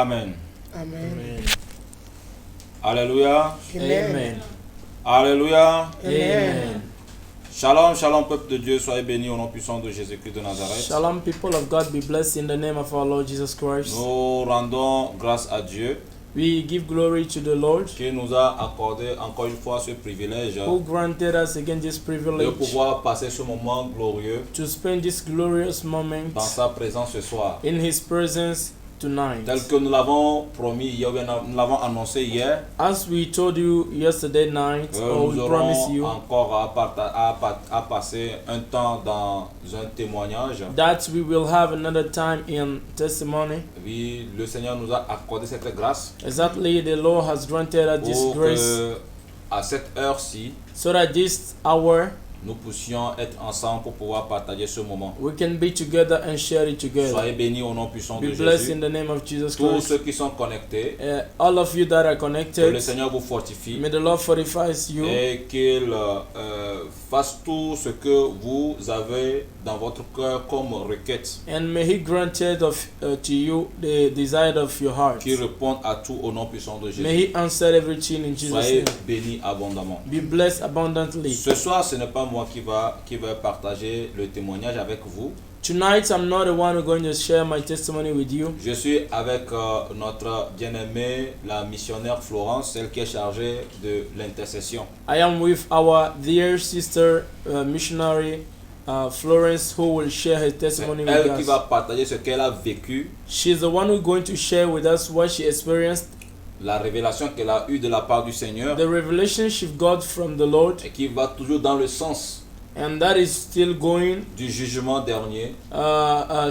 Amen. Amen. Alléluia. Amen. Alléluia. Amen. Shalom, shalom, peuple de Dieu, soyez bénis au nom puissant de Jésus-Christ de Nazareth. Shalom, people of God, be blessed in the name of our Lord Jesus Christ. Nous rendons grâce à Dieu We give glory to the Lord qui nous a accordé encore une fois ce privilège who granted us again this de privilege pouvoir passer ce moment glorieux to spend this glorious moment dans sa présence ce soir. in His presence tonight. Tel que nous l'avons promis hier, ou bien nous l'avons annoncé hier, As we told you yesterday night, or nous we promised aurons you, encore à passer un temps dans un témoignage. that we will have another time in testimony. Oui, le Seigneur nous a accordé cette grâce Exactly, the Lord has granted us this pour grace que à cette heure-ci, so that this hour nous puissions être ensemble pour pouvoir partager ce moment. we can be together and share it together. Soyez bénis au nom puissant de Be blessed Jésus. in the name of Jesus Tous Christ. ceux qui sont connectés, All of you that are que connected, le Seigneur vous fortifie may the Lord fortifies you et qu'il fasse tout ce que vous avez dans votre cœur comme requête, and may He granted to you the desire of your heart. qui réponde à tout au nom puissant de May Jésus. He answer everything in Jesus' Soyez name. bénis abondamment. Be blessed abundantly. Ce soir, ce n'est pas moi qui va partager le témoignage avec vous. Tonight, I'm not the one who's going to share my testimony with you. Je suis avec notre bien-aimée, la missionnaire Florence, celle qui est chargée de l'intercession. I am with our dear sister missionary Florence, who will share her C'est testimony elle qui with us. va partager ce qu'elle a vécu, She's the one who's going to share with us what she experienced, la révélation qu'elle a eue de la part du Seigneur, the revelation she got from the Lord, et qui va toujours dans le sens and that is still going du jugement dernier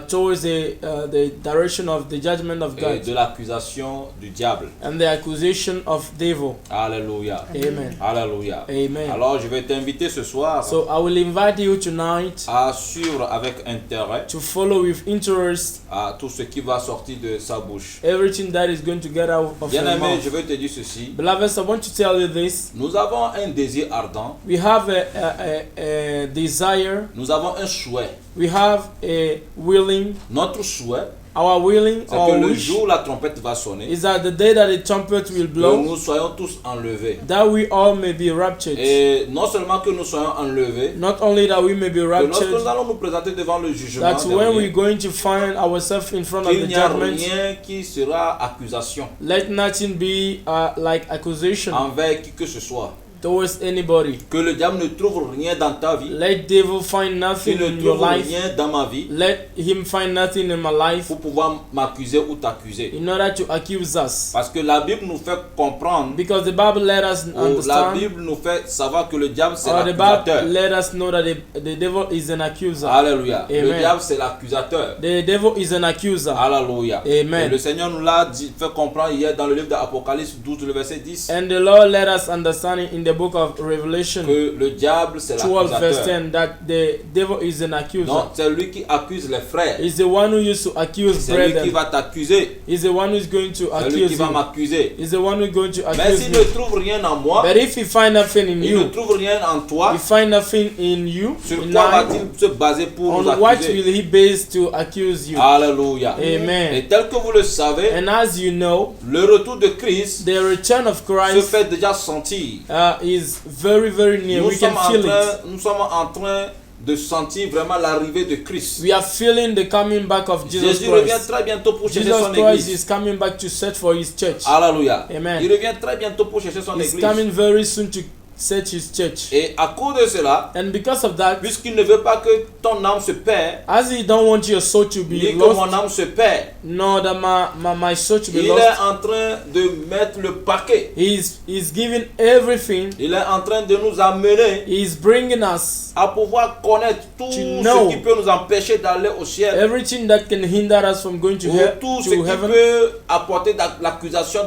towards the direction of the judgment of et God de l'accusation du diable. and the accusation of devil. Alléluia. Amen. Alléluia. Amen. Alors je vais t'inviter ce soir So I will invite you tonight à suivre avec intérêt to follow with interest à tout ce qui va sortir de sa bouche. everything that is going to get out of your Bien-aimé, mouth. je veux te dire ceci. Beloveds, I want to tell you this. Nous avons un désir ardent, We have a desire, nous avons un souhait. we have a willing. Notre souhait, Our willing, c'est que our le wish jour où la trompette va sonner, is that the day that the trumpet will que blow, nous soyons tous enlevés. that we all may be raptured. Et non seulement que nous soyons enlevés, Not only that we may be que lorsque raptured, nous allons nous présenter devant le jugement that when we're dernier, going to find ourselves in front of qu'il the n'y a judgment, rien qui sera accusation let nothing be like accusation envers qui que ce soit. towards anybody. Que le diable ne trouve rien dans ta vie, Let devil find nothing qu'il ne in your trouve life. rien dans ma vie Let him find nothing in my life pour pouvoir m'accuser ou t'accuser. in order to accuse us. Parce que la Bible nous fait comprendre, Because the Bible let us ou la understand, Bible nous fait savoir que le diable c'est or the Bible l'accusateur. let us know that the devil is an accuser. Alléluia. Le Amen. diable c'est l'accusateur. The devil is an accuser. Alléluia. Amen. Et le Seigneur nous l'a fait comprendre hier dans le livre d'Apocalypse 12, le verset 10, And the Lord let us understand it in the book of Revelation que le diable c'est 12 verse l'accusateur. 10 that the devil is an accuser. Donc c'est lui qui accuse les frères. He's the one who used to accuse C'est lui qui brethren. va t'accuser. He's the one who's going to C'est lui qui accuse va you. m'accuser. He's the one who's going to Mais accuse s'il me. ne trouve rien en moi, But if he find nothing in il ne you, trouve rien en toi, he find nothing in you, sur in quoi I, va-t-il se baser pour nous on what accuser? will he base to accuse you? Alléluia. Amen. Et tel que vous le savez, And as you know, le retour de Christ the return of se Christ fait déjà sentir. is very, very near. We can feel it. Nous sommes en train de sentir vraiment l'arrivée de Christ. We are feeling the coming back of Jesus Jésus revient Christ. très bientôt pour chercher Jesus son Christ église. is coming back to search for his church. Alléluia. Amen. Il revient très bientôt pour chercher son He's église. coming very soon to search his church. Et à cause de cela, And because of that, puisqu'il ne veut pas que ton âme se perde, as he don't want your soul to be ni que lost, mon âme se perde, nor that my soul to be il est lost, en train de mettre le paquet. he's giving everything. Il est en train de nous amener He's bringing us à pouvoir connaître tout know ce qui peut nous empêcher d'aller au ciel, everything that can hinder us from going to, ou tout ce to qui heaven, peut apporter l'accusation,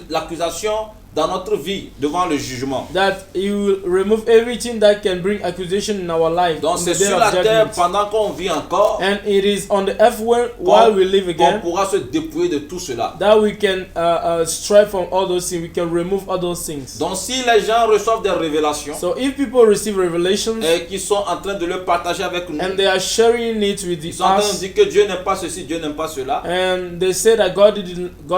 l'accusation dans notre vie devant le jugement. that He will remove everything that can bring accusation in our life. Donc in c'est the day sur of la terre judgment. pendant qu'on vit encore And it is on the earth while we live qu'on again pourra se dépouiller de tout cela. that we can strive from all those things. We can remove all those things. Donc si les gens reçoivent des révélations So if people receive revelations et qui sont en train de le partager avec nous, and they are sharing it with ils sont en train de us, dire que Dieu n'aime pas ceci, Dieu n'aime pas cela. and they say that God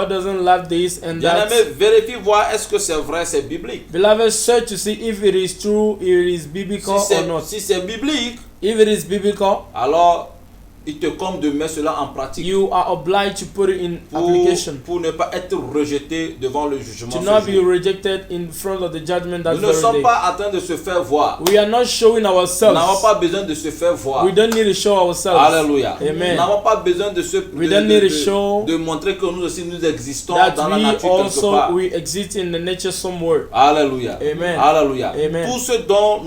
doesn't love this and that. Bien-aimé, vérifie voir est-ce que c'est vrai, c'est biblique. Beloved, search to see if it is true, if it is biblical or not. Si c'est biblique, If it is biblical, alors il te compte de mettre cela en pratique you are obliged to put it in application. pour ne pas être rejeté devant le jugement. To ce not be jour. rejected in front of the judgment that Nous ne very sommes day. pas en train de se faire voir. We are not showing Nous n'avons ourselves. pas besoin de se faire voir. We don't need to show ourselves. Alléluia. Amen. Nous n'avons pas besoin We don't need to show de montrer que nous aussi nous existons That dans la we nature quelque also part. we exist in the nature somewhere. Alléluia. Amen. Alléluia. Amen. Tout ce dont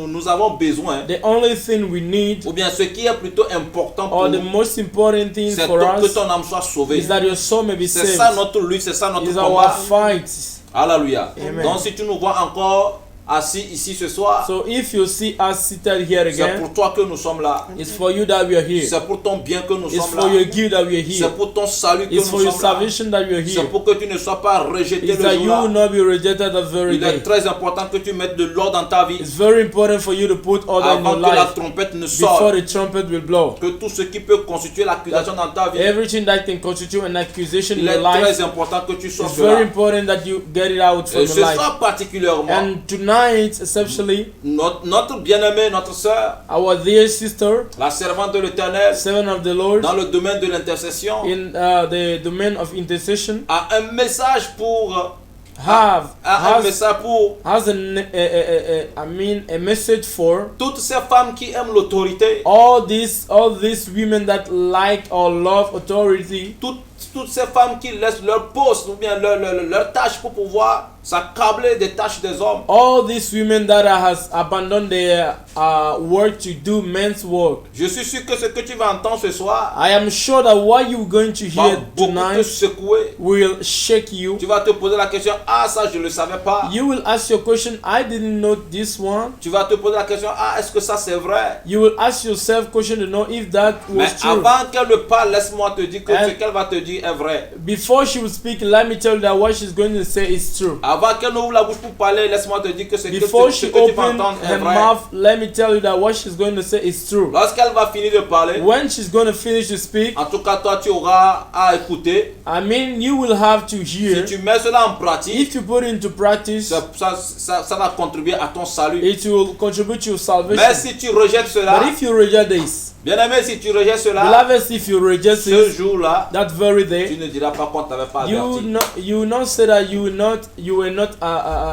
nous avons besoin, The only thing we need, ou bien ce qui est plutôt important pour or the nous, most important thing c'est for que us, ton âme soit sauvée. is that your soul may be C'est saved. ça notre lutte, c'est ça notre Is our combat. fight. Alléluia. Amen. Donc si tu nous vois encore assis ici ce soir, So if you see us seated here c'est again, pour toi que nous sommes là. it's for you that we are here. C'est pour ton bien que nous It's sommes for your là. good that we are here. C'est pour ton salut que It's for nous your sommes là. salvation that we are C'est here. pour que tu ne sois pas rejeté It's le that you will jour-là. not be rejected that very Il est day. très important que tu mettes de l'ordre dans ta vie It's very important for you to put order in avant your que la life trompette ne before sorte. the trumpet will blow. Que tout ce qui peut constituer l'accusation dans ta vie, Everything that can constitute an accusation in il est your life, très important que tu sortes it's very cela. important that you get it out from Et your ce life. soir particulièrement, And tonight, especially, notre bien-aimée, notre sœur, our dear sister, la servante de l'Éternel, servant of the Lord, dans le domaine de l'intercession, in the domain of intercession, a un message pour has a message for toutes ces femmes qui aiment l'autorité, all these women that like or love authority, toutes ces femmes qui laissent leur poste ou bien leur tâche pour pouvoir s'accabler des tâches des hommes. all these women that has abandoned their work to do men's work. Je suis sûr que ce que tu vas entendre ce soir I am sure that what you're going to va hear beaucoup te tonight secouer. will shake you. Tu vas te poser la question, ah ça je ne le savais pas. You will ask your question, I didn't know this one. Tu vas te poser la question, ah est-ce que ça c'est vrai? You will ask yourself question to know if that Mais was true. avant qu'elle ne parle, laisse-moi te dire que And- ce qu'elle va te dire est vrai. Before she will speak, let me tell you that what she's going to say is true. Avant qu'elle n'ouvre la bouche pour parler, laisse-moi te dire que ce Before que she tu vas opens entendre est her vrai. mouth, let me tell you that what she's going to say is true. Lorsqu'elle va finir de parler, When she's going to finish to speak, en tout cas toi tu auras à écouter. I mean, you will have to Si hear. tu mets cela en pratique, If you put it into practice, ça va contribuer à ton salut. it will contribute to your salvation. Mais si tu rejettes cela, But if you reject this, bien-aimé, si tu rejettes cela, beloveds, if you reject ce this, jour-là, that very tu day, ne diras pas qu'on t'avait pas you averti. will not say that you were not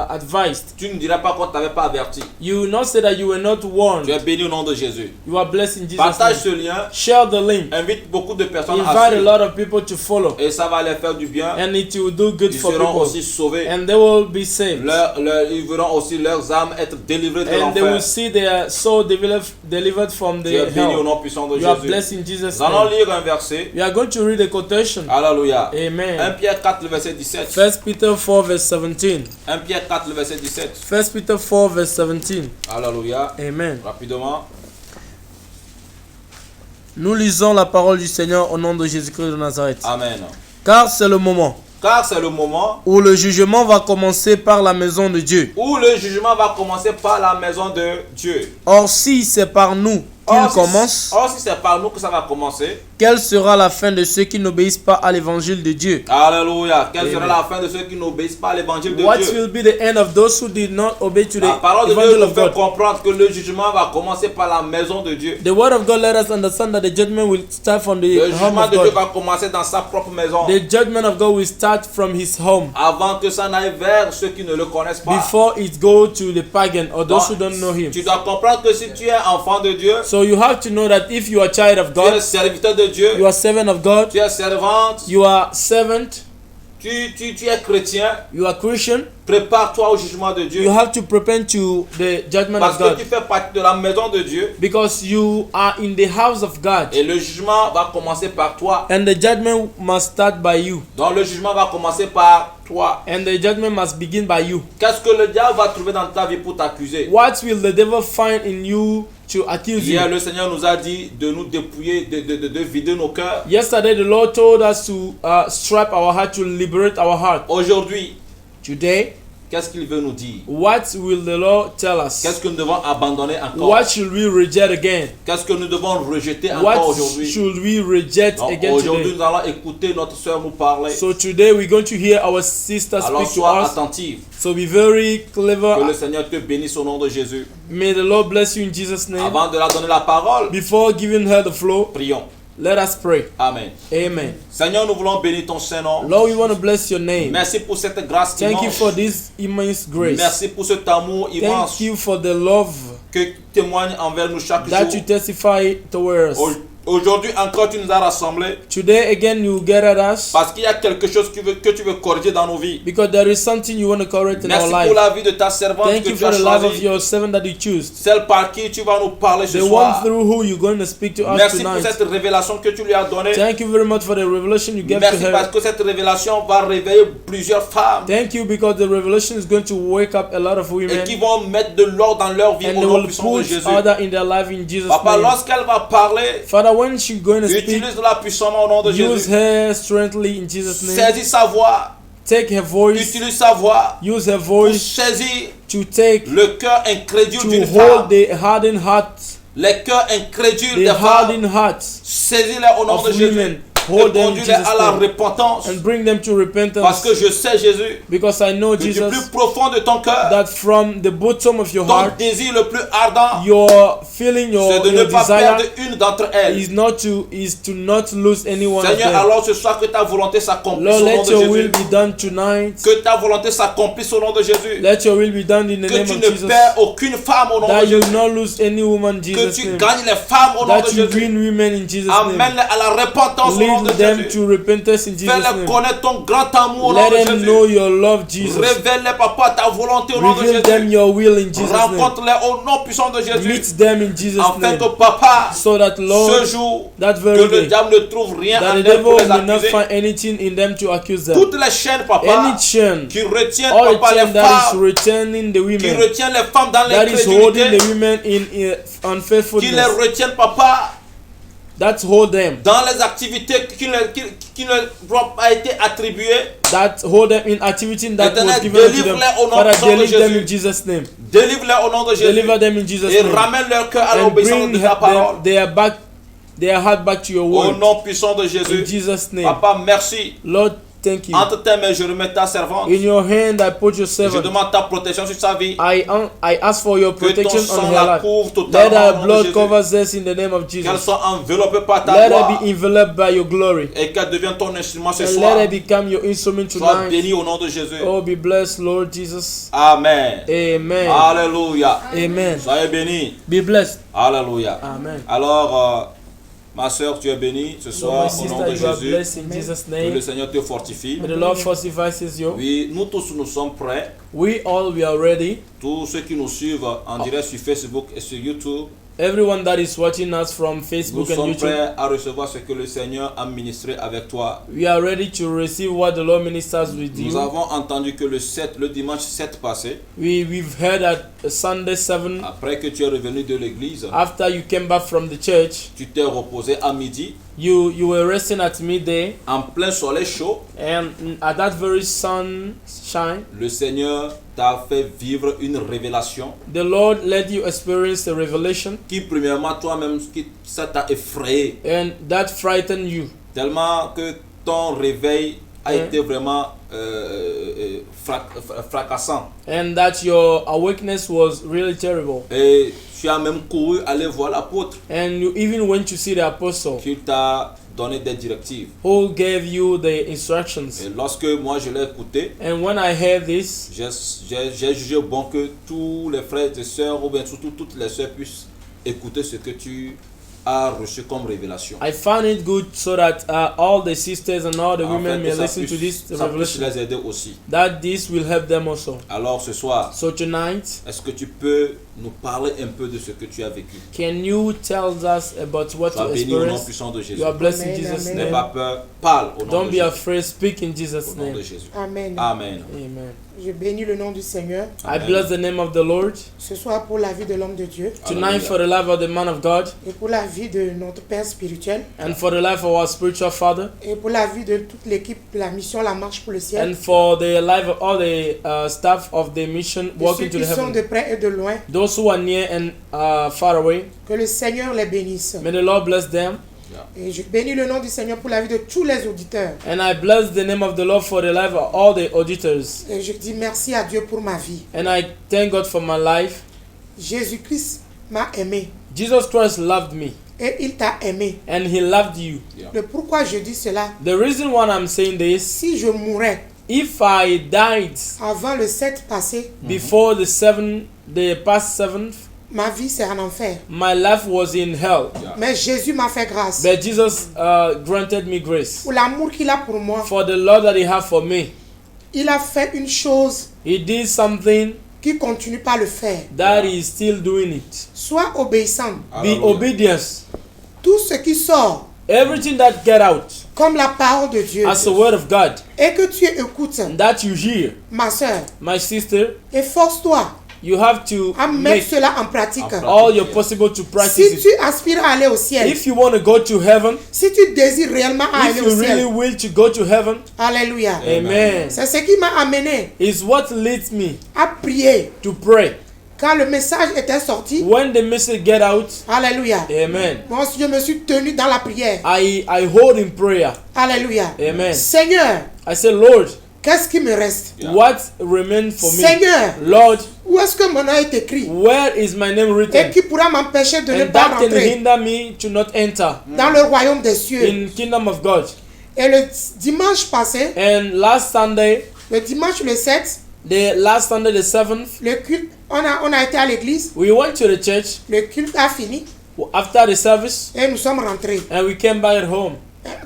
advised. Tu ne diras pas qu'on t'avait pas averti. You will not say that you were not Tu warned. es béni au nom de Jésus. You are blessed in Jesus' Partage name. ce lien, Share the link. invite beaucoup de personnes à Invite a suivre lot of people to follow, et ça va les faire du bien. and it will do good Ils for seront people, aussi sauvés. and they will be saved, Ils verront aussi leurs âmes être délivrées de and they will l'enfer. see their soul delivered from Tu es the béni au hell. nom puissant de You are Jésus. blessed in Jesus' Nous allons name. lire un verset. We are going to read a quotation. Alléluia. 1 Amen. Pierre 4, le verset 17. 1 Peter 4 verse 17. 1 Pierre 4, le verset 17. 1 Peter 4 verse 17. Alléluia. Amen. Rapidement. Nous lisons la parole du Seigneur au nom de Jésus-Christ de Nazareth. Amen. Car c'est le moment Car c'est le moment où le jugement va commencer par la maison de Dieu. où le jugement va commencer par la maison de Dieu. Or si c'est par nous qu'il commence, Or, si c'est par nous que ça va commencer, quelle sera la fin de ceux qui n'obéissent pas à l'évangile de Dieu? alléluia, quelle Amen. sera la fin de ceux qui n'obéissent pas à l'évangile de What Dieu? will be the end of those who did not obey to La the parole de Dieu evangel nous of fait God? comprendre que le jugement va commencer par la maison de Dieu. The word of God let us understand that the judgment will start from the Le home jugement of de Dieu God. va commencer dans sa propre maison. The judgment of God will start from his home Avant que ça n'aille vers ceux qui ne le connaissent pas. before it go to the pagan or those who Donc, don't know him. tu dois comprendre que si tu es enfant de Dieu, So you have to know that if you are a child of tu es God, serviteur de Dieu, you are servant of God, tu es servante, you are servant, tu es chrétien, you are Christian, prépare-toi au jugement de you Dieu. have to prepare to the judgment Parce of que God. tu fais partie de la maison de Dieu. Because you are in the house of God. Et le jugement va commencer par toi. And the judgment must start by you. Donc le jugement va commencer par toi. And the judgment must begin by you. Qu'est-ce que le diable va trouver dans ta vie pour t'accuser? What will the devil find in you to accuse Hier, you? le Seigneur nous a dit de nous dépouiller, de vider nos cœurs. Yesterday, the Lord told us to strap our heart, to liberate our heart. Aujourd'hui, Today, qu'est-ce qu'il veut nous dire? what will the Lord tell us? Qu'est-ce que nous devons abandonner encore? What should we reject again? Qu'est-ce que nous devons rejeter encore What aujourd'hui? should we reject Donc, again aujourd'hui, today? nous allons écouter notre soeur nous parler. So today we're going to hear our sister Alors speak to sois us. attentive. So be very Que le clever. Seigneur te bénisse au nom de Jésus. May the Lord bless you in Jesus' name. Avant de la donner la parole, Before giving her the floor, prions. let us pray. Amen. Amen. Seigneur, nous voulons bénir ton Saint-Nom. Lord, we want to bless your name. Merci pour cette grâce Thank you immense. for this immense grace. Merci pour cet amour immense Thank you for the love que tu témoignes envers nous chaque that jour. you testify towards us. Aujourd'hui encore, tu nous as rassemblés Today again you gathered us parce qu'il y a quelque chose que tu veux corriger dans nos vies. because there is something you want to correct in our Merci pour life. la vie de ta servante Thank que you tu for as the life of choisie. your servant that you choose. Celle par qui tu vas nous parler ce The one soir. through who you're going to speak to us Merci pour tonight. cette révélation que tu lui as donnée. Thank you very much for the revelation you gave to Merci parce her. que cette révélation va réveiller plusieurs femmes Thank you because the revelation is going to wake up a lot of et women qui vont mettre de l'ordre dans leur vie and au they nom will puissant de put Jésus. order in their life in Jesus' Papa, name. lorsqu'elle va parler, Father, when she's going to speak, utilise-la puissamment au nom de use Jésus. her strengthly in Jesus' name. Saisis sa voix, Take her voice, utilise sa voix use her pour voice saisir to take, le cœur incrédule to d'une hold femme, the hardened heart, les cœurs incrédules the des femmes. hardened hearts Saisis-les au nom of de Jésus women. et Hold them in conduis-les Jesus' à la name repentance. and bring them to Parce que repentance. je sais, Jésus, Because I know, que du plus Jesus, profond de ton cœur, that from the bottom of your ton heart, désir le plus ardent, your feeling, c'est your de ne pas desire perdre une d'entre elles. is to not lose any one of Seigneur, them. alors ce soir que ta volonté s'accomplisse Lord, au nom let de your will Jésus. be done tonight. Que ta volonté s'accomplisse au nom de Jésus. Let your will be done in the Que name tu of ne Jesus. perds aucune femme au nom That de you Jésus. not lose any woman in Que Jesus' tu name. gagnes les femmes au nom de That you Jésus. win women in Jesus' name. Amène-les à la repentance au nom de Lead them Jésus. to repentance in Jesus' Fais-les name. connaître ton grand amour au nom Let de them know Jésus. your love, Jesus. Révèle-les, papa, ta volonté au nom de Reveal them Jésus. your will in Jesus' name. Rencontre-les au nom puissant de Jésus. Meet them in Jesus' Afin name. que, papa, So that, ce Lord, jour, that que very le day, diable ne trouve rien that en the elles devil pour les will not accuser. find anything in them to accuse them. Toutes les chaînes, papa, Any chain, qui retiennent, all papa, chain les that is femmes, returning the qui women, retiennent les femmes dans that is holding l'incrédulité, the women in qui les unfaithfulness, retiennent, papa, that hold them, dans les activités qui ne doivent pas être attribuées. that hold them in activity that Éternel, was given to them. délivre-les au nom Father, puissant de deliver them in Jésus. Jesus' name. Délivre-les au nom de Jésus. Deliver them in Jesus' Et name. ramène leur cœur à And l'obéissance bring de ta parole. their heart back to your Au word. nom puissant de In Jésus. Jesus' name. Papa, merci. Lord, thank you. Entre tes mains, je remets ta servante. In your hand I put your Je servant. demande ta protection sur sa vie. I ask for your Que ton protection on sang her la life. couvre Let totalement her au nom de blood Jésus. covers us in the name of Qu'elle Jesus. soit enveloppée par ta Let her gloire. be enveloped by your glory. Et qu'elle devienne ton instrument ce And soir. let her become your instrument Sois tonight. béni au nom de Jésus. Oh, be blessed, Lord Jesus. Amen. Amen. Alléluia. Amen. Soyez bénis. Be blessed. Alléluia. Amen. Alors, ma soeur, tu es bénie ce So my soir au nom sister, de you are Jésus. blessed in Jesus' Que name. le Seigneur te fortifie. May the Lord fortifies you. Oui, nous tous nous sommes prêts. We are ready. Tous ceux qui nous suivent en direct sur Facebook et sur YouTube, Everyone that is watching us from nous Facebook and sommes YouTube, prêts à recevoir ce que le Seigneur a ministré avec toi. we are ready to receive what the Lord ministers with Nous you. avons entendu que le dimanche 7 passé, We've heard at Sunday 7, après que tu es revenu de l'église, after you came back from the church, tu t'es reposé à midi, you were resting at midday, en plein soleil chaud. and at that very sunshine, Le Seigneur t'a fait vivre une révélation the Lord let you experience the revelation, qui, premièrement, toi-même, ça t'a effrayé. and that frightened you. Tellement que ton réveil a Yeah. été vraiment fracassant. And that your awakeness was really terrible. Et tu as même couru aller voir l'apôtre And you even went to see the apostle qui t'a donné des directives. who gave you the instructions. Et lorsque moi je l'ai écouté, And when I heard this, j'ai jugé bon que tous les frères et sœurs, ou bien surtout toutes les sœurs, puissent écouter ce que tu a reçu comme révélation. I found it good so that all the sisters and all the En women fait, may ça listen to puisse this revelation, les aider aussi. that this will help them also. Alors ce soir, So tonight, est-ce que tu peux nous parler un peu de ce que tu as vécu? can you tell us about what Sois you béni au nom experienced? puissant de Jésus. You are blessed in Amen, Jesus' amen. N'aie name. pas peur, parle au nom Don't de be Jésus. afraid, speak in Jesus' Au nom de name. Jésus. Amen. Amen. Amen. Je bénis le nom du Seigneur I Amen. bless the name of the Lord ce soir pour la vie de l'homme de Dieu tonight Hallelujah. for the life of the man of God et pour la vie de notre Père spirituel and for the life of our spiritual father et pour la vie de toute l'équipe de la mission La Marche pour le Ciel. and for the life of all the staff of the mission Et walking ceux to qui the sont heaven. de près et de loin, Those who are near and far away, que le Seigneur les bénisse. may the Lord bless them. Et je bénis le nom du Seigneur pour la vie de tous les auditeurs. And I bless the name of the Lord for the life of all the auditors. Et je dis merci à Dieu pour ma vie. And I thank God for my life. Jésus-Christ m'a aimé Jesus Christ loved me et il t'a aimé. and he loved you. Le pourquoi je dis cela, The reason why I'm saying this, si je mourais if I died avant le 7 passé, before the past 7th, ma vie c'est un enfer. my life was in hell. Yeah. Mais Jésus m'a fait grâce. But Jesus granted me grace. Pour l'amour qu'il a pour moi, For the love that he had for me, il a fait une chose he did something qui continue pas le faire. that he is still doing it. Sois obéissant. Be Hallelujah. obedience. Tout ce qui sort Everything that get out comme la parole de Dieu as the word of God et que tu écoutes, that you hear, ma soeur, my sister, efforce-toi you have to à mettre make cela en pratique. En pratique. all your possible to practice Si it. tu aspires à aller au ciel, If you want to go to heaven, si tu désires réellement à if aller au you really ciel, will to go to heaven, alléluia. amen, C'est ce qui m'a amené is what leads me à prier. to pray. Quand le message était sorti, When the message get out, alléluia. amen, Moi, je me suis tenu dans la prière. I hold in prayer. Alléluia. Amen. Seigneur, I say, Lord, qu'est-ce qui me reste? Yeah. what remains for me? Seigneur, Lord, où est-ce que mon nom est écrit? where is my name Et written? qui pourra m'empêcher de ne And pas that can rentrer hinder me to not enter dans le royaume des cieux. in kingdom of God. Et le dimanche passé, And last Sunday, le dimanche le 7, the last Sunday, the 7th, le culte, on a été à l'église, we went to the church le culte a fini after the service et nous sommes rentrés. and we came back home.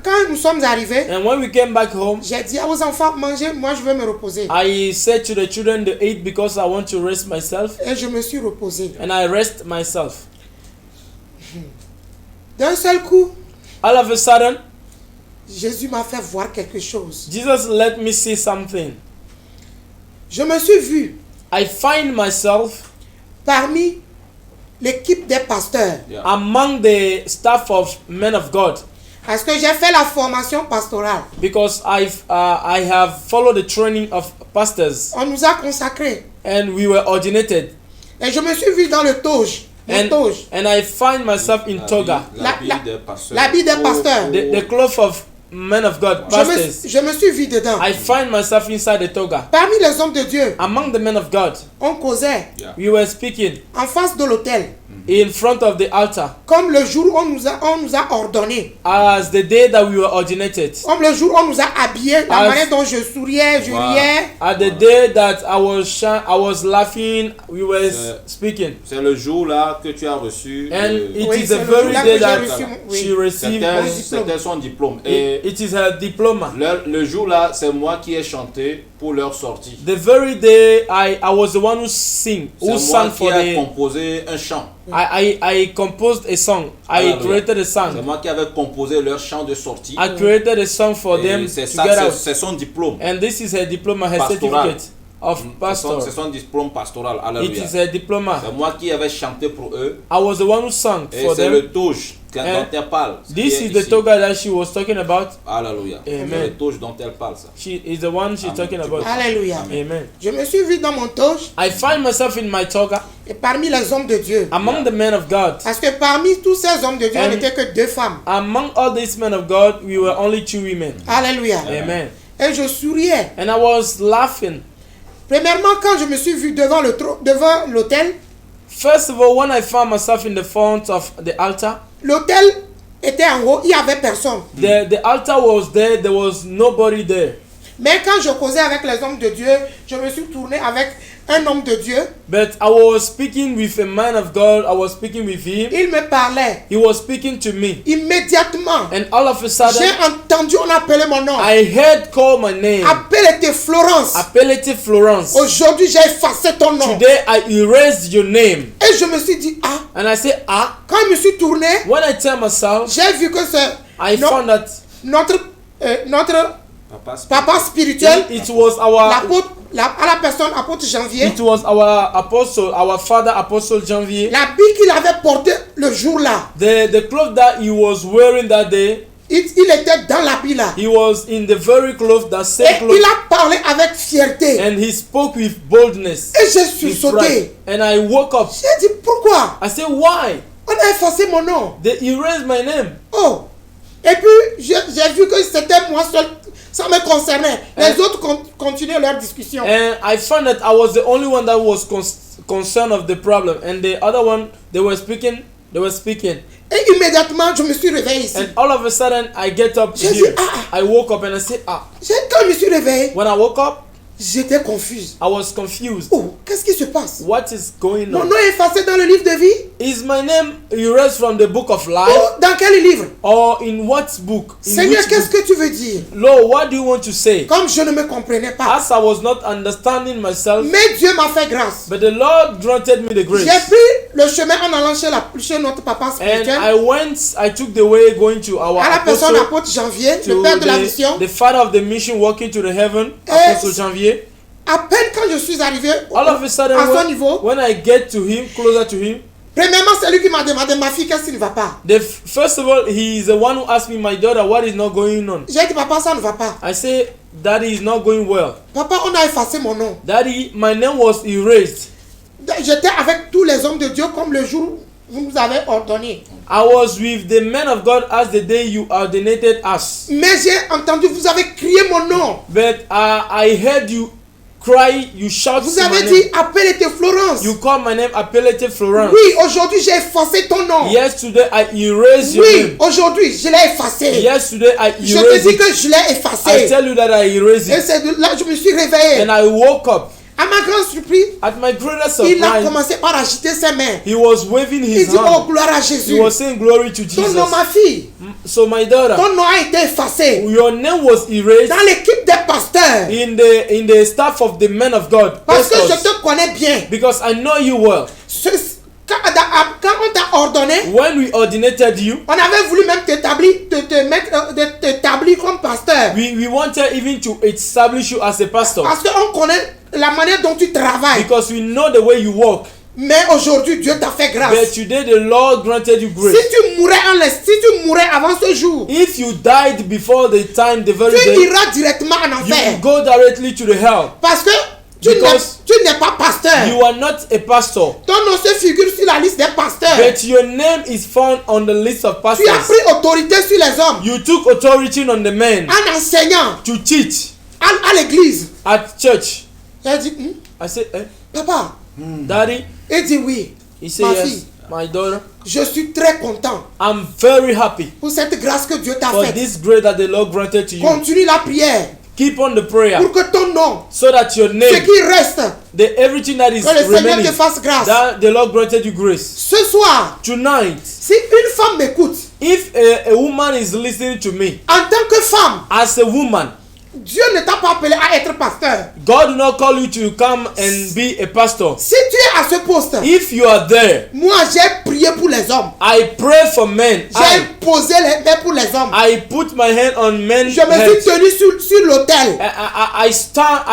Quand nous sommes arrivés, And when we came back home, j'ai dit aux enfants, mangez, moi je veux me reposer. I said to the children to eat because I want to rest myself, Et je me suis reposé. and I rest myself. D'un seul coup, All of a sudden, Jésus m'a fait voir quelque chose. Jesus let me see something. Je me suis vu I find myself parmi l'équipe des pasteurs. Yeah. among the staff of men of God Parce que j'ai fait la formation pastorale. because I have followed the training of pastors On nous a consacrés. and we were ordinated. Et je me suis vu dans le toge. Le toge. And I find myself in toga, L'habit La- des pasteurs. l'habit des pasteurs. the cloth of men of God, pastors. Je me suis vu dedans. I find myself inside the toga. Parmi les hommes de Dieu, Among the men of God, on causait Yeah. we were speaking en face de l'autel. in front of the altar Comme le jour où on nous a ordonné. as the day that we were ordinated. Comme le jour où on nous a habillés. La As- manière dont je souriais, je Wow. riais. At the day that I was laughing, we were speaking. C'est le jour là que tu as reçu. And it Oui, is c'est the le very jour-là day que j'ai that reçu mon- oui. she received. C'était son diplôme. Et It is her diploma. le jour là, c'est moi qui ai chanté pour leur sortie. The very day I was the one who sang C'est moi sang qui for ai the. composé un chant. I composed a song. I Hallelujah. created a C'est song. moi qui avais composé leur chant de sortie. I created a song for Et them c'est to ça, get out. c'est son diplôme. And this is her diploma, her Pastoral. certificate of pastor. C'est son diplôme pastoral. It Alléluia. is her diploma. C'est moi qui avais chanté pour eux. I was the one who sang Et for c'est them. le touche dont And elle parle. This qui est is the ici. toga that she was talking about. Alléluia. Amen. C'est le touche dont elle parle ça. She is the one she's Amen. talking about. Alléluia. Amen. Je me suis vu dans mon toge I find myself in my toga et parmi les hommes de Dieu. among the men of God. Parce que parmi tous ces hommes de Dieu, on And- n'était que 2 femmes. Among all these men of God, we were only 2 women. Alléluia. Amen. Et je souriais. And I was laughing. Premièrement, quand je me suis vu devant l'autel, First of all, when I found myself in the front of the altar, l'autel était en haut, il n'y avait personne. the altar was there, there was nobody there. Mais quand je causais avec les hommes de Dieu, je me suis tourné avec un homme de Dieu. But I was speaking with a man of God. I was speaking with him. Il me parlait. He was speaking to me. Immédiatement, And all of a sudden, j'ai entendu on appelait mon nom. I heard call my name. Appelle était Florence. Appellate Florence. Aujourd'hui, j'ai effacé ton nom. Today I erased your name. Et je me suis dit, ah, And I said, quand je me suis tourné, when I tell myself, j'ai vu que c'est I found that notre Papa, papa spirituel, it was our l'apôtre, à la personne apôtre Janvier, it was our apostle, our father apostle Janvier. l'habit qu'il avait porté le jour-là, The clothes that he was wearing that day, il était dans l'habit là. he was in the very clothes that Et same clothes, il a parlé avec fierté. and he spoke with boldness. Et je suis with sauté. pride. And I woke up. J'ai dit, pourquoi? I said, why? On a effacé mon nom. They erased my name. Oh. Et puis, j'ai vu que c'était moi seul. Ça me concernait. Les autres continuaient leur discussion. And I found that I was the only one that was concerned of the problem, and the other one they were speaking. Et immédiatement, je me suis réveillé ici. And all of a sudden, I get up J'ai dit, here. ah. I woke up and I said, ah. Quand je me suis réveillé, When I woke up, j'étais confuse. I was confused. Oh, qu'est-ce qui se passe? What is going Mon on? nom est effacé dans le livre de vie? Is my name erased from the book of life? Ou dans quel livre? Or in what book? In Seigneur, which qu'est-ce book? que tu veux dire? Lord, what do you want to say? Comme je ne me comprenais pas. As I was not understanding myself, Mais Dieu m'a fait grâce. but the Lord granted me the grace. J'ai pris le chemin en allant chez notre papa And spirituel. I took the way going to our À la personne apostle, apôtre Janvier, le to père de la mission. the father of the mission, walking to the heaven, Eh, Apostle Janvier. À peine quand je suis arrivé All of a sudden, à son niveau, when I get to him, closer to him, premièrement, c'est lui qui m'a demandé, ma fille, qu'est-ce qui ne va pas? first of all, he is the one who asked me, my daughter, what is not going on? J'ai dit, papa, ça ne va pas. I say, Daddy is not going well. Papa, on a effacé mon nom. Daddy, my name was erased. J'étais avec tous les hommes de Dieu comme le jour où vous nous avez ordonné. I was with the men of God as the day you ordinated us. Mais j'ai entendu, vous avez crié mon nom. But I heard you cry, you shout Vous my avez name. dit, appelle était Florence. You call my name Appellate Florence. Oui, aujourd'hui j'ai effacé ton nom. Yesterday I erased your Oui, name. aujourd'hui je l'ai effacé. Yesterday I Je te erased dis it. que je l'ai I effacé. tell you that I erased Et it. c'est de là que je me suis réveillé. And I woke up. À ma grande surprise, At my greatest il a surprise, commencé par agiter ses mains. he was waving Il his dit, oh hand. gloire à He Jésus. was saying glory to Ton nom, Jesus. ma fille, So my daughter, ton nom a été effacé. your name was erased Dans l'équipe des pasteurs. in the staff of the men of God. Parce que je Pastors. te connais bien. Because I know you well. Quand on t'a ordonné, When we ordinated you, on avait voulu même t'établir comme pasteur. we wanted even to establish you as a pastor. Parce qu'on connaît la manière dont tu travailles. Because we know the way you walk. Mais aujourd'hui, Dieu t'a fait But grâce. today the Lord granted you Si grace. tu mourais avant ce jour, If you died before the time, the very tu day, iras directement en you will enfer. go directly to the hell. Parce que Because tu n'es pas pasteur. You are not a pastor. Ton nom se figure sur la liste des pasteurs. But your name is found on the list of Tu as pastors. pris autorité sur les hommes You took authority on the men en enseignant to teach à l'église. at church. J'ai dit, I said, papa, Daddy? il dit oui. He said, Ma yes, fille. my daughter. Je suis très content I'm very happy pour cette grâce que Dieu t'a for faite. this grace that the Lord granted to you. Continue la prière Keep on the prayer pour que ton nom, so that your ce name, qui reste, everything that is que le Seigneur remaining, te fasse grâce. that the Lord granted you grace. Ce soir, Tonight, si une femme m'écoute, if a woman is listening to me, en tant que femme, as a woman, Dieu ne t'a pas appelé à être pasteur. God do not call you to come and be a pastor. Si tu es à ce poste, If you are there, moi j'ai prié pour les hommes. I pray for men. J'ai posé les mains pour les hommes. I put my hand on men's Je me suis heads. tenu sur l'autel. I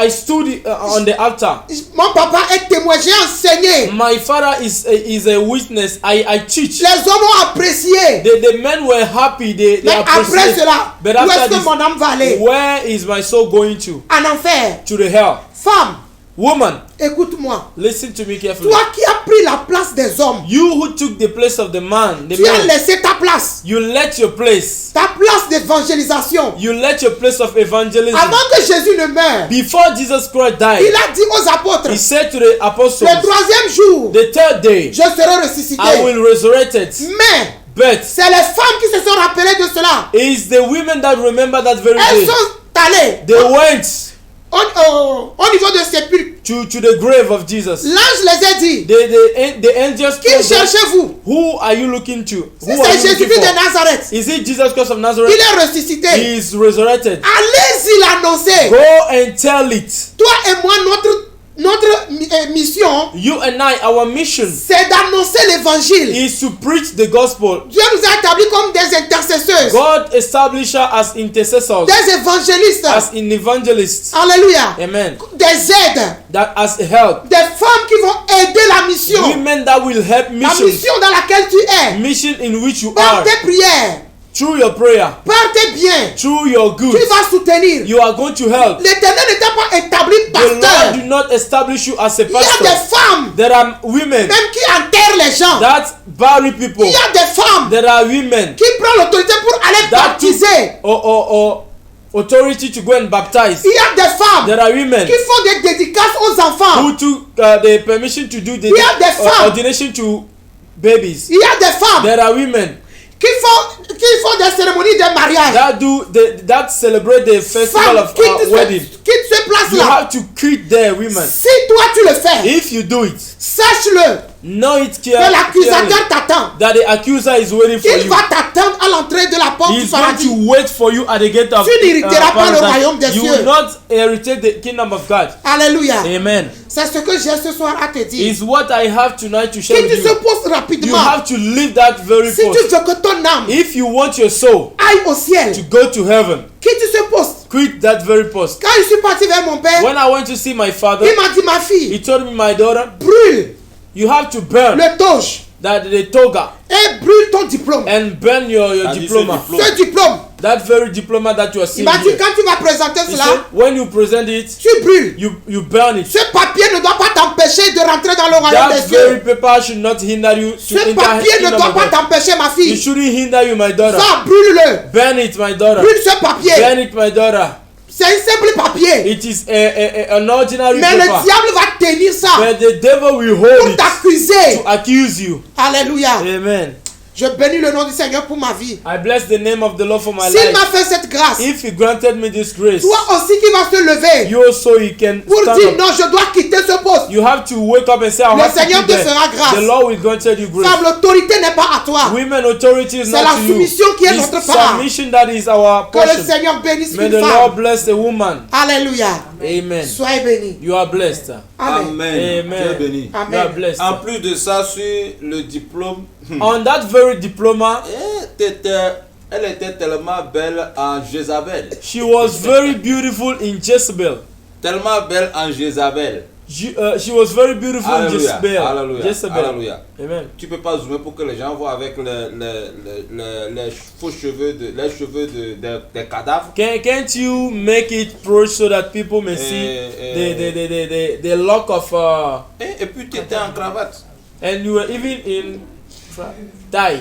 stood on the altar. Mon papa est témoin, j'ai enseigné. My father is a witness. I teach. Les hommes ont apprécié. The men were happy. They Mais après appreciate. cela, But où est-ce after que mon âme va aller? this, where is my soul going to? En enfer. To the hell. Femme, Woman, écoute-moi. listen to me carefully. Toi qui as pris la place des hommes, You who took the place of the man, the tu as man, laissé ta place. you let your place. Ta place d'évangélisation. You let your place of evangelism. Avant que Jésus ne meure, Before Jesus Christ il died, a dit aux apôtres, he said to the apostles, le troisième jour, the third day, je serai ressuscité. I will resurrect it. Mais But c'est les femmes qui se sont rappelées de cela. it's the women that remember that very Elles day. sont allées They went au niveau de sépulcre. to the grave of Jesus. L'ange les a dit, The angels qui told them, cherchez-vous? who are you looking to? Si Who are c'est you looking Jésus-Christ de for? Nazareth, Is it Jesus Christ of il Nazareth? est ressuscité. He is resurrected. Allez-y l'annoncer. Go and tell it. Toi et moi, notre mission, You and I, our mission c'est d'annoncer l'évangile. is to preach the gospel. Dieu nous a établis comme des intercesseurs, God established us as intercessors, des évangélistes. as in evangelists. Alléluia. Amen. Des aides, That as help. des femmes qui vont aider la mission. Women that will help La mission. mission dans laquelle tu es. Mission in which you Par are. tes prières, Through your prayer. par tes biens, Through your tu goods. vas soutenir. You are going to help. L'Éternel n'était pas établi The Lord pasteur. do not establish you as a Il y a pastor. des femmes There are women même qui enterrent les gens. that bury people. Il y a des femmes There are women qui prennent l'autorité pour aller that took baptiser. or authority to go and baptize. Il y a des femmes There are women qui font des dédicaces aux enfants. who took the permission to do the Il y a des femmes. ordination to babies. Il y a des femmes There are women qui font des cérémonies de mariage. that celebrate the festival Femmes, of wedding. quitte ce You place-là. have to quit there, women. Si toi tu le fais, If you do it, sache-le know it que clearly l'accusateur t'attend. that the accuser is waiting for Il you. va t'attendre à l'entrée de la porte He du is going paradis. to wait for you at the gate of Tu n'hériteras pas le paradise. royaume des You cieux. will not inherit the kingdom of God. Alléluia. Amen. C'est ce que j'ai ce soir à te dire. Is what I have tonight to share Si with tu te you. poses You rapidement, have to leave that very si tu post. veux que ton âme If you want your soul aille au ciel, to go to heaven, quitte ce poste. quit that very post. Quand je suis parti vers mon père, When I went to see my father, il m'a dit, ma fille, he told me, my daughter, brûle you have to burn le toge the toga et brûle ton diplôme. and burn your dit diploma. ce Ce diplôme, That very diploma that you are il seeing m'a dit, here. quand tu vas présenter He cela, said, when you present it, tu brûles. you burn it. Ce papier ne doit pas t'empêcher de rentrer dans le royaume That des very cieux. paper should not hinder you to Ce enter papier the ne kingdom doit of pas God. t'empêcher, ma It fille. shouldn't hinder you, my daughter. Va, brûle-le. Burn it, my daughter. Brûle ce papier. Burn it, my daughter. C'est un simple papier. It is an ordinary Mais le paper. diable va tenir ça But the devil will pour hold it t'accuser. to accuse you. Alléluia. Amen. Je bénis le nom du Seigneur pour ma vie. I bless the name of the Lord for my S'il m'a life. fait cette grâce, If he granted me this grace, toi aussi qui vas se lever you also you can pour stand dire up. non, je dois quitter ce poste. You have to wake up and say, I Le have to Seigneur keep te there. fera grâce. The Lord will grant you grace. Femme, l'autorité n'est pas à toi. Women authority is C'est not la to you. soumission qui est It's notre part. submission that is our Que le portion. Seigneur bénisse May une the Lord femme. bless the woman. Alléluia. Amen. Soyez bénis. You are blessed. Amen. Amen. Amen. Tu es béni. You are Amen. blessed. En plus de ça, sur le diplôme, On that very diploma, elle était tellement belle en Jézabel. she was very beautiful in Jezebel. Tellement belle en Jézabel. She was very beautiful in Alléluia. Jezebel. Alléluia. Jezebel. Alléluia. Amen. Tu peux pas zoomer pour que les gens voient avec les faux cheveux, les cheveux des cadavres. Can't you make it pro so that people may see the lock of Et puis tu étais en cravate. and you were even in tie.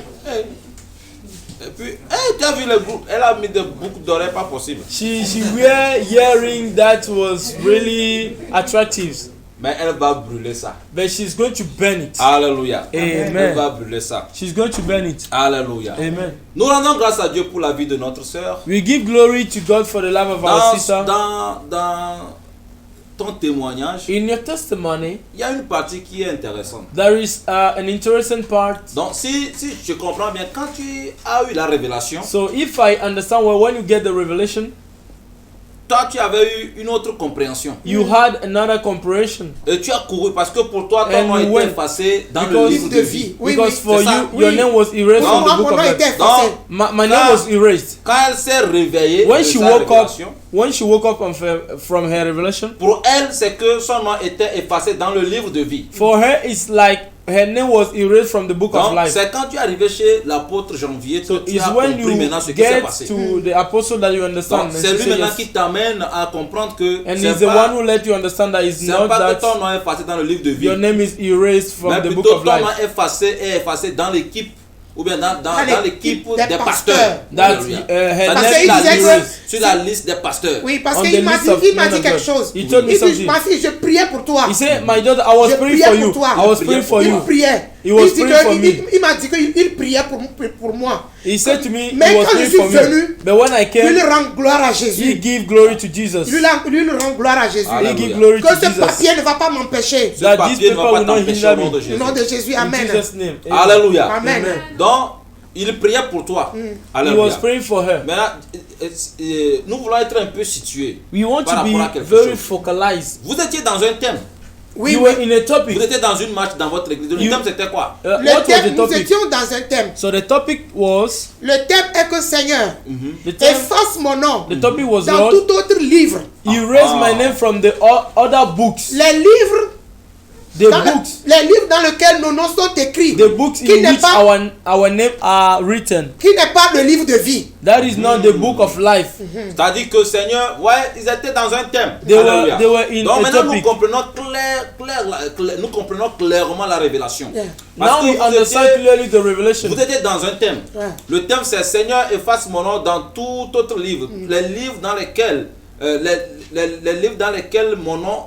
Et puis, tu as vu le groupe, elle a mis des boucles d'oreilles pas possible. She wear earring that was really attractive, Mais elle va brûler ça. but she's going to burn it. Alléluia. Elle Amen. va brûler ça. She's going to burn it. Alléluia. Amen. Nous rendons grâce à Dieu pour la vie de notre sœur. We give glory to God for the life of our sister. Dans ton témoignage, In your testimony, il y a une partie qui est intéressante. there is an interesting part. Donc, si je comprends bien, quand tu as eu la révélation, So if I understand well, when you get the revelation, toi, tu avais eu une autre compréhension. you had another comprehension. Et tu as couru parce que pour toi, ton And nom you était went. effacé dans le Because- livre de vie. Oui, Because oui, for c'est ça. you, your Oui. name was erased Pour from the moi, book mon of nom life. était effacé. Donc, My name was erased. quand elle s'est réveillée When de she sa woke up, révélation, from her revelation, pour elle, c'est que son nom était effacé dans le livre de vie. for her it's like her name was erased from the book of Donc, life. c'est quand tu es arrivé chez l'apôtre Janvier que So tu it's as when compris you maintenant ce qui s'est get passé. to the apostle that you understand. Donc, And c'est she lui said maintenant yes. qui t'amène à comprendre que And c'est he's the pas, one who let you understand that it's c'est not pas que that ton nom est effacé dans le livre de vie, your name is erased from mais the book plutôt of ton nom life. est effacé dans l'équipe ou bien dans l'équipe des des pasteurs. pasteurs. That Alléluia. her Parce name qu'il is disait que- erased. Sur la liste des pasteurs. Oui, parce On qu'il the m'a list dit, of il m'a men dit of quelque God. chose. He told me Il dit, something. ma fille, je priais pour toi. He said, my daughter, I was Je praying priais for pour you. toi. I was praying for Il you. priait. He was Il dit praying for que- me. il m'a dit qu'il priait pour moi. He said to me, Mais he was quand je praying suis for me. venu, But when I Il came, rend gloire à he Jésus. gave glory to Jesus. Lui rend gloire à Jésus. He Alléluia. gave glory Que to ce Jesus. papier ne va pas m'empêcher. Ce That papier this ne va paper pas will not t'empêcher hinder au nom de me. Au Jésus. nom de Jésus, In Amen. Jesus' name. Amen. Alléluia. Amen. Donc, il priait pour toi. He Alléluia. was praying for her. Maintenant, nous voulons être un peu situés. We want Par to rapport à be quelque very chose. focalized. Vous étiez dans un thème. Oui, You oui. were in a topic. Vous étiez dans une marche dans votre église. Le You- thème c'était quoi? What Le was thème, the nous topic? étions dans un thème. So the topic was Le thème est que Seigneur, the theme, efface mon nom the topic was dans Lord. tout autre livre. Erase my name from the other books. Les livres The dans, books. les livres dans lesquels nos noms sont écrits. The books Qui in n'est which pas- our name are written. Qui n'est pas le livre de vie. That is not the book of life. C'est-à-dire que Seigneur, ouais, ils étaient dans un thème. They Alléluia. were in Donc a maintenant topic. nous comprenons clairement la révélation. Yeah. Parce Now que we understand clearly the revelation. vous étiez dans un thème. Ouais. Le thème c'est Seigneur, efface mon nom dans tout autre livre. Les livres dans lesquels les livres dans lesquels mon nom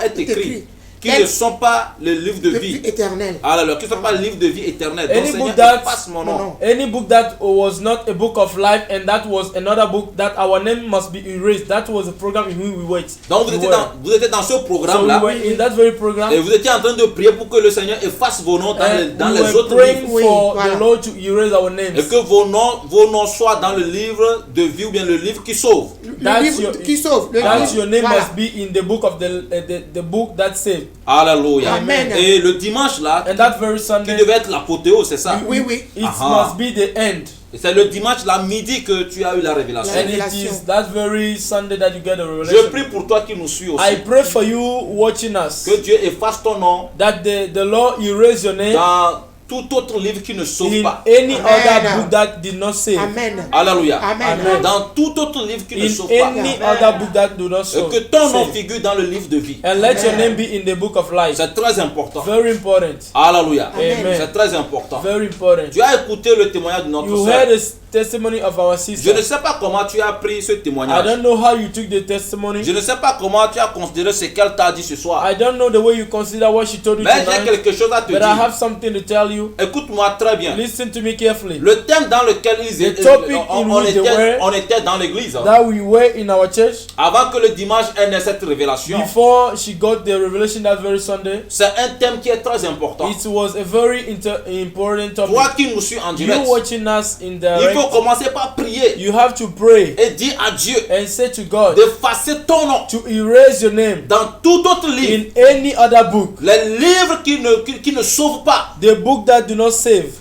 est écrit. Écrit. Qui ne sont pas les livres de De vie. vie éternelle. Alors, qui ne sont pas les livres de vie éternelle. Donc Any Seigneur, book that- efface mon Mon nom. nom. Any book that was not a book of life and that was another book that our name must be erased. That was a program in which we were. Donc vous étiez dans ce So programme-là. we were in that very program. Et vous étiez en train de prier pour que le Seigneur efface vos noms dans And les we were autres praying livres. Oui, for voilà. the Lord to erase our Et names. que vos noms soient dans le livre de vie ou bien le livre qui sauve. Le That's livre your- qui sauve. Le That livre. your name Voilà. must be in the book of the book that saved. Alléluia. Amen. Et le dimanche là, And that very qui Sunday, devait être l'apothéose, c'est ça. Oui, oui. it Aha. must be the end. Et c'est le dimanche là midi que tu as eu la révélation. La And it révélation. is that very Sunday that you get the Je revelation. prie pour toi qui nous suis aussi. I pray for you watching us Que Dieu efface ton nom that the Lord erase your name dans tout autre livre qui ne sauve in pas. any Amen. other book that did not save. Amen. Alléluia. Amen. Amen. Dans tout autre livre qui ne In sauve pas. any other book that do not Et save. que ton nom save. figure dans le livre de vie. And let your Amen. name be in the book of life. C'est très important. Very important. Alléluia. Amen. C'est très important. Very important. Tu as écouté le témoignage de notre You sœur. heard the testimony of our Je sister. ne sais pas comment tu as pris ce I témoignage. don't know how you took the testimony. Je ne sais pas comment tu as considéré ce qu'elle t'a dit ce soir. I don't know the way you consider what she told you Mais j'ai tonight. quelque chose à te But I dire. have something to tell you. Écoute-moi très bien. Listen to me carefully. Le thème dans lequel ils étaient, topic in which they were- on était dans l'église. That we were in our church Avant que le dimanche ait cette révélation, before she got the revelation that very Sunday. c'est un thème qui est très important. It was a very important topic. Toi qui nous suis en You direct, watching us in il direct, faut commencer par prier you have to pray et dire à Dieu and say to God d'effacer ton nom to erase your name dans tout autre livre. in any other book, Les livres qui ne sauvent pas. the book that do not save.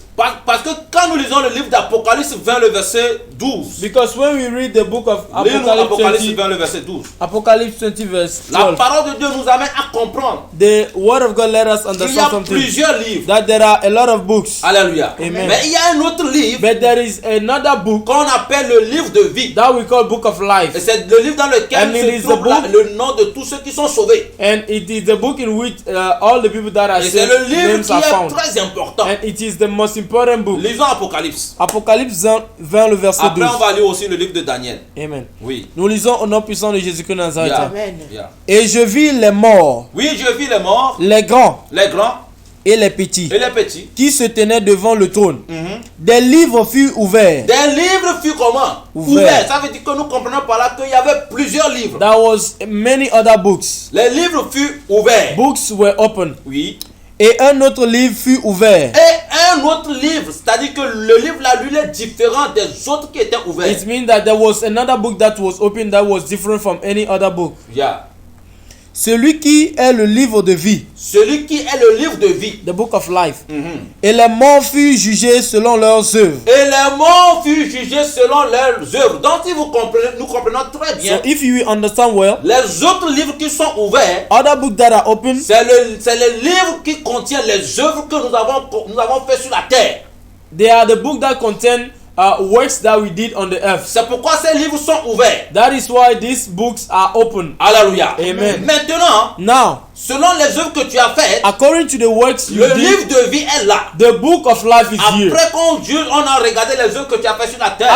Parce que quand nous lisons le livre d'Apocalypse 20, le verset 12, Because when we read the book of lisons Apocalypse Apocalypse 20, 20, le verset 12, Apocalypse 20 verse la 12, parole de Dieu nous amène à comprendre the word of God let us qu'il y a understand something, plusieurs livres. that there are a lot of books, Alléluia. Amen. Mais il y a un autre livre but there is another book qu'on appelle le livre de vie. that we call book of Et life, c'est le livre dans lequel And it is se the trouve book- le nom de tous ceux qui sont sauvés. and it is the book in which all the people that are Et c'est saved, le livre names qui are est found, très important. and it is the most important book. Lisons Apocalypse. Apocalypse 20 le verset Après, 12. on va lire aussi le livre de Daniel. Amen. Oui. Nous lisons au nom puissant de Jésus-Christ de Nazareth. Yeah. Amen. Yeah. Et je vis les morts, Oui, je vis les morts, les grands les grands et les petits, et les petits. qui se tenaient devant le trône. Mhm. Des livres furent ouverts. Des livres furent comment? Ouverts. Ça veut dire que nous comprenons par là qu'il y avait plusieurs livres. There was many other books. Les livres furent ouverts. Books were open. Oui. Et un autre livre fut ouvert. Et un autre livre, c'est-à-dire que le livre là, lui, il est différent des autres qui étaient ouverts. It means that there was another book that was open that was different from any other book. Yeah. Celui qui est le livre de vie, Celui qui est le livre de vie. the book of life. Mhm. Et les morts furent jugés selon leurs œuvres. Et les morts furent jugés selon leurs œuvres. Donc, si vous comprenez, nous comprenons très So bien. if you understand well, Les autres livres qui sont ouverts, other books that are open, c'est le livre qui contient les œuvres que nous avons fait sur la terre. they are the book that contain works that we did on the earth. C'est pourquoi ces livres sont ouverts. That is why these books are open. Alléluia. Amen. Maintenant, Now, selon les œuvres que tu as faites, according to the works you le did, livre de vie est là. the book of life is here. Après qu'on Dieu, on a regardé les œuvres que tu as faites sur la terre.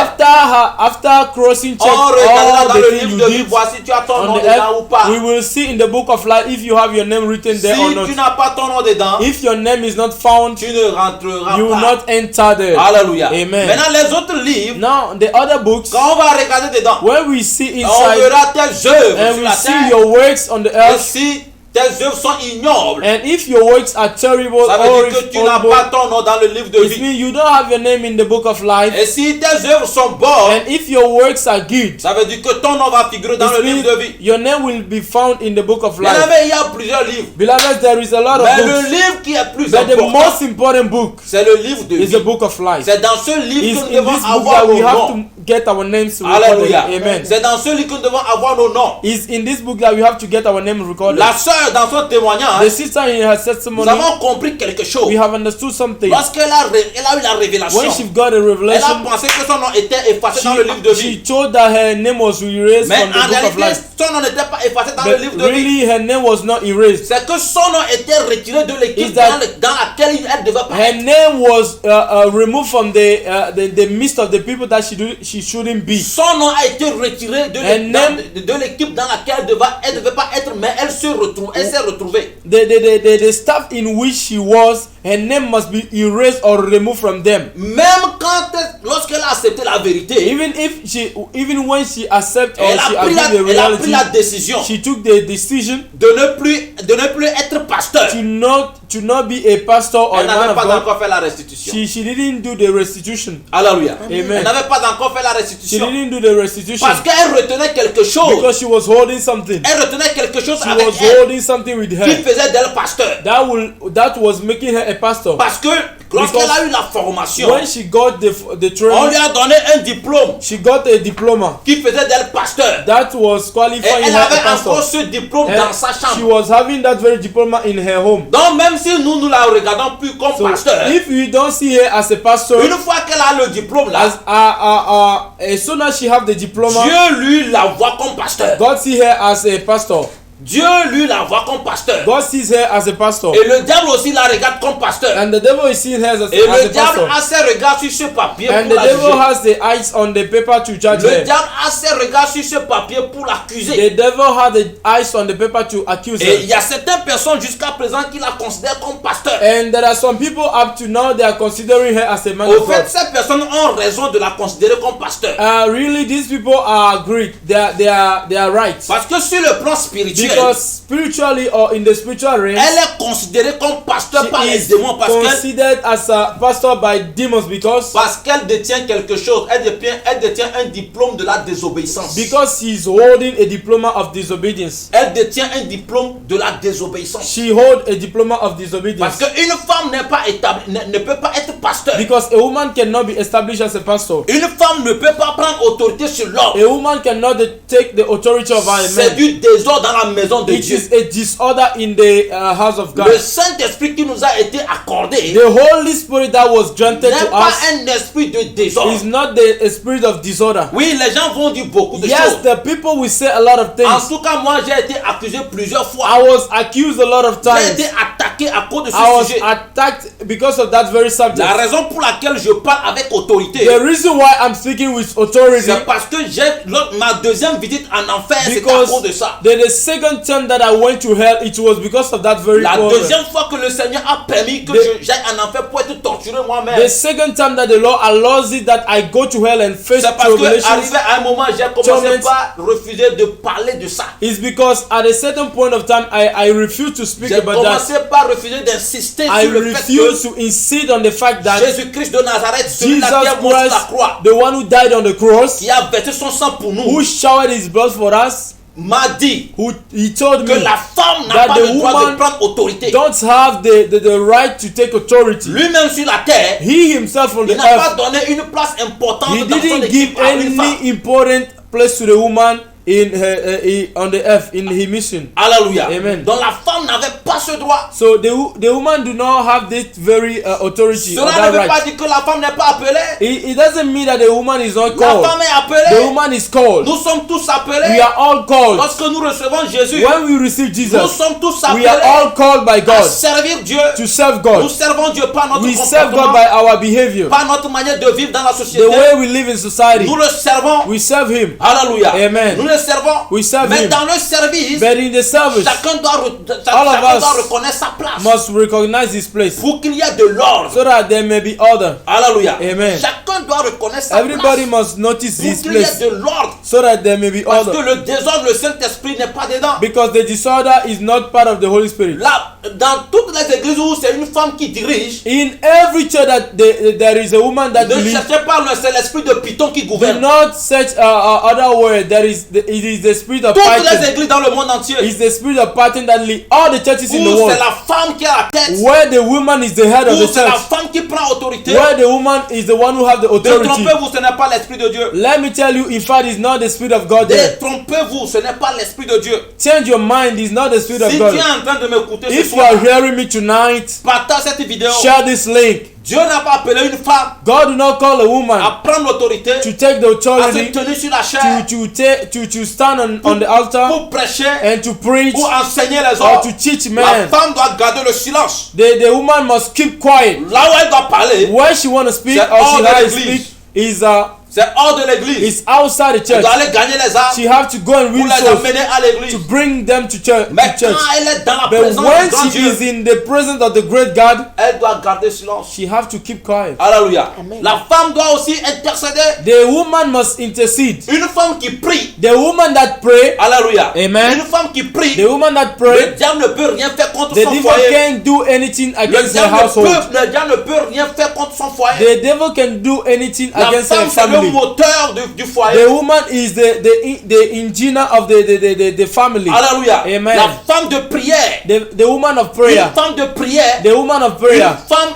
After crossing check On regardera all dans the le things livre you de vie, did voici tu as ton on nom the dedans ou earth, pas. we will see in the book of life if you have your name written Si there or not. tu n'as pas ton nom dedans, If your name is not found, tu ne rentreras you will pas. not enter there. Alléluia. Amen. Maintenant les autres livres, Now the other books, quand on va regarder dedans, when we see on inside verra tes œuvres and sur we la see terre. your works on the Et earth, si tes œuvres sont ignobles, and if your works are terrible ça or veut dire que tu n'as horrible, pas ton nom dans le livre de it vie. means you don't have your name in the book of life. Et si tes œuvres sont bonnes, And if your works are good, ça veut dire que ton nom va figurer dans le it livre means de vie. your name will be found in the book of Bien life. aimé, il y a plusieurs livres. Beloved, there is a lot of Mais le books, livre qui est plus but the important, most important book c'est le livre de is vie. the book of life. C'est dans ce livre It's que nous in devons this book avoir that we nos have noms. to get our names recorded. Alléluia. Amen. C'est dans ce livre que nous devons avoir nos noms. It's in this book that we have to get our name recorded. La sœur, dans son témoignage, The sister in her nous testimony, avons compris quelque chose. we have understood something. Lorsqu'elle elle a eu la révélation, When she got a elle a revelation, pensé que son nom était effacé dans le livre de she vie. told that her name was erased Mais from the en book of réalité, life. son nom n'était pas effacé dans le But livre de vie. really, her name was not erased. C'est que son nom était retiré de l'équipe Is that- dans laquelle elle devait pas Her être. name was removed from the midst of the people that she shouldn't be. Son nom a été retiré de l'équipe dans laquelle elle devait pas être, mais elle s'est retrouvée. The staff in which she was, her name must be erased or removed from them. Même lorsqu'elle a accepté la vérité, Even when she accepted or elle she a pris agreed the elle a pris la reality, décision she took the decision de ne plus être pasteur. to not be a pastor or a Elle man n'avait of pas God. encore fait la restitution. She didn't do the restitution. Alléluia. Amen. Elle n'avait pas encore fait la She restitution. didn't do the restitution Parce qu'elle retenait quelque chose. because she was holding something. Elle retenait quelque chose She avec was elle holding something with qui her faisait d'elle pasteur. that was making her a pastor. Parce que lorsqu'elle a eu la formation, When she got the on training, lui a donné un diplôme she got a diploma qui faisait d'elle pasteur. that was Et qualifying elle her a avait pastor. encore ce diplôme And dans sa she chambre. was having that very diploma in her home. Donc même si nous la regardons plus comme So pasteur, if you don't see her as a pastor, une fois qu'elle a le diplôme là, as soon as she have the diploma, Dieu lui la voit comme pasteur. God see her as a pastor. Dieu lui la voit comme pasteur. God sees her as a pastor. Et le diable aussi la regarde comme pasteur. And the devil is seeing her as Et a le diable pastor. a ses regards sur ce papier And pour the la devil juger. has the eyes on the paper to judge Le her. diable a ses regards sur ce papier pour l'accuser. The devil has the eyes on the paper to accuse Et il her. y a certaines personnes jusqu'à présent qui la considèrent comme pasteur. And there are some people up to now they are considering her as a man Au of fait, God. ces personnes ont raison de la considérer comme pasteur. Really, these people are great. They are right. Parce que sur le plan spirituel, Because spiritually or in the spiritual realm, elle est considérée comme pasteur par les she is démons considered as a pastor by demons parce qu'elle détient quelque chose. Elle détient un diplôme de la désobéissance. because she is holding a diploma of disobedience. Elle détient un diplôme de la désobéissance. She holds a diploma of Parce disobedience. qu'une femme n'est pas établie, ne peut pas être pasteur. Because a woman cannot be established as a pastor. Une femme ne peut pas prendre autorité sur l'homme. A woman cannot take the authority of a C'est man. du désordre dans la maison de It Dieu. is a disorder in the house of God. Le Saint-Esprit qui nous a été accordé The Holy Spirit that was granted n'est to pas us un esprit de désordre. is not the spirit of disorder. Oui, les gens vont dire beaucoup de Yes, choses. the people will say a lot of En things. tout cas, moi, j'ai été accusé plusieurs fois. I was accused a lot of J'ai times. été attaqué à cause de I ce was sujet. attacked because of that very La subject. raison pour laquelle je parle avec autorité, The reason why I'm speaking with authority, c'est parce que ma deuxième visite en enfer, c'est à because cause de ça. the second time that I went to hell, it was because of that very La problem. deuxième fois que le Seigneur a permis que j'aille en enfer pour être torturé moi-même, The second time that the Lord allows it that I go to hell and face c'est parce que tribulations arrivé à un moment, j'ai commencé torments. par refuser de parler de ça. is because at a certain point of time I refuse to speak J'ai about that. commencé par refuser d'insister I sur le fait refuse to insist on the fact que that Jésus-Christ de Nazareth, Jesus celui-là qui est mort sur la Christ, croix, the one who died on the cross, qui a versé son sang pour nous, who showered his blood for us, m'a dit he told que me la femme n'a that pas the le droit de woman prendre autorité. don't have the right to take authority. Lui-même sur la terre, He himself on the il n'a pas earth, donné une place importante he dans son didn't équipe give à une femme. any important place to the woman in her, on the earth in his mission. Alléluia. Amen. Donc la femme femme n'avait pas ce droit. So the woman do not have this very authority or Cela that ne veut pas right. dire que la femme n'est pas appelée. It doesn't mean that the woman is not La called. femme est The appelée. woman is called. Nous sommes tous We appelés. are all called. Lorsque nous recevons Jésus, When we receive nous Jesus, sommes tous we are appelés all called by à God servir Dieu. to serve Nous God. servons Dieu par notre We serve God comportement, by our behavior, par notre manière de vivre dans la the société. way we live in society. Nous le servons. We serve Him. Alléluia. Amen. Nous le servons. We serve Mais Him. dans le service, But in the service, chacun doit All of us reconnaître sa place. must recognize His place Pour qu'il y ait de l'ordre. so that there may be order. Alléluia. Amen. Chacun doit reconnaître sa Everybody place. must notice Pour His qu'il y ait place de l'ordre. so that there may be Parce que order. le désordre, le Saint-Esprit n'est pas dedans. Because the disorder is not part of the Holy Spirit. Là, dans toutes les églises où c'est une femme qui dirige, In every church that there is a woman that ne leads, cherchez pas c'est l'esprit de Python qui do gouverne. not search other word. It is the spirit of Toutes les Python. églises dans le monde entier, It's the spirit of Python that lead all the churches in the où world. c'est la femme qui a la tête, Where the woman is the head of où the c'est la church. femme qui prend autorité. Where the woman is the one who have the Ne authority. trompez-vous, ce n'est pas l'esprit de Dieu. Let me tell you, in fact, it's not the spirit of God there. Détrompez-vous, ce n'est pas l'esprit de Dieu. Change your mind, it's not the spirit of Si tu God. es en train de m'écouter ce If you soir, are hearing me tonight, partage cette vidéo. share this link. Dieu n'a pas appelé une femme God do not call a woman à prendre l'autorité, to take the à se authority, tenir sur la chair, to stand on the altar pour prêcher, and to preach pour enseigner les or autres. to teach La men. femme doit garder le silence. The woman must keep quiet. Là où elle doit parler, Where she want to speak C'est or hors she de has to l'église. speak is c'est hors de l'église. outside the Elle church. doit aller gagner les âmes She have to go and pour win les souls amener à l'église. to bring them to church. Mais quand elle est dans la But présence when du grand she is Dieu, in the presence of the great God, elle doit garder silence. she have to keep quiet. Alléluia. Amen. La femme doit aussi intercéder. The woman must intercede. Une femme qui prie. The woman that pray, Alléluia. Amen. Une femme qui prie. the woman that Le pray, diable ne peut rien faire contre the son devil foyer. can't do anything Le against her diable household. le diable ne peut rien faire contre son foyer. The devil can do anything La against her femme, c'est le family. moteur du The foyer. woman is the engineer of the family. Alléluia. Amen. La femme de prière. The woman of Une prayer. femme de prière. The woman of prayer.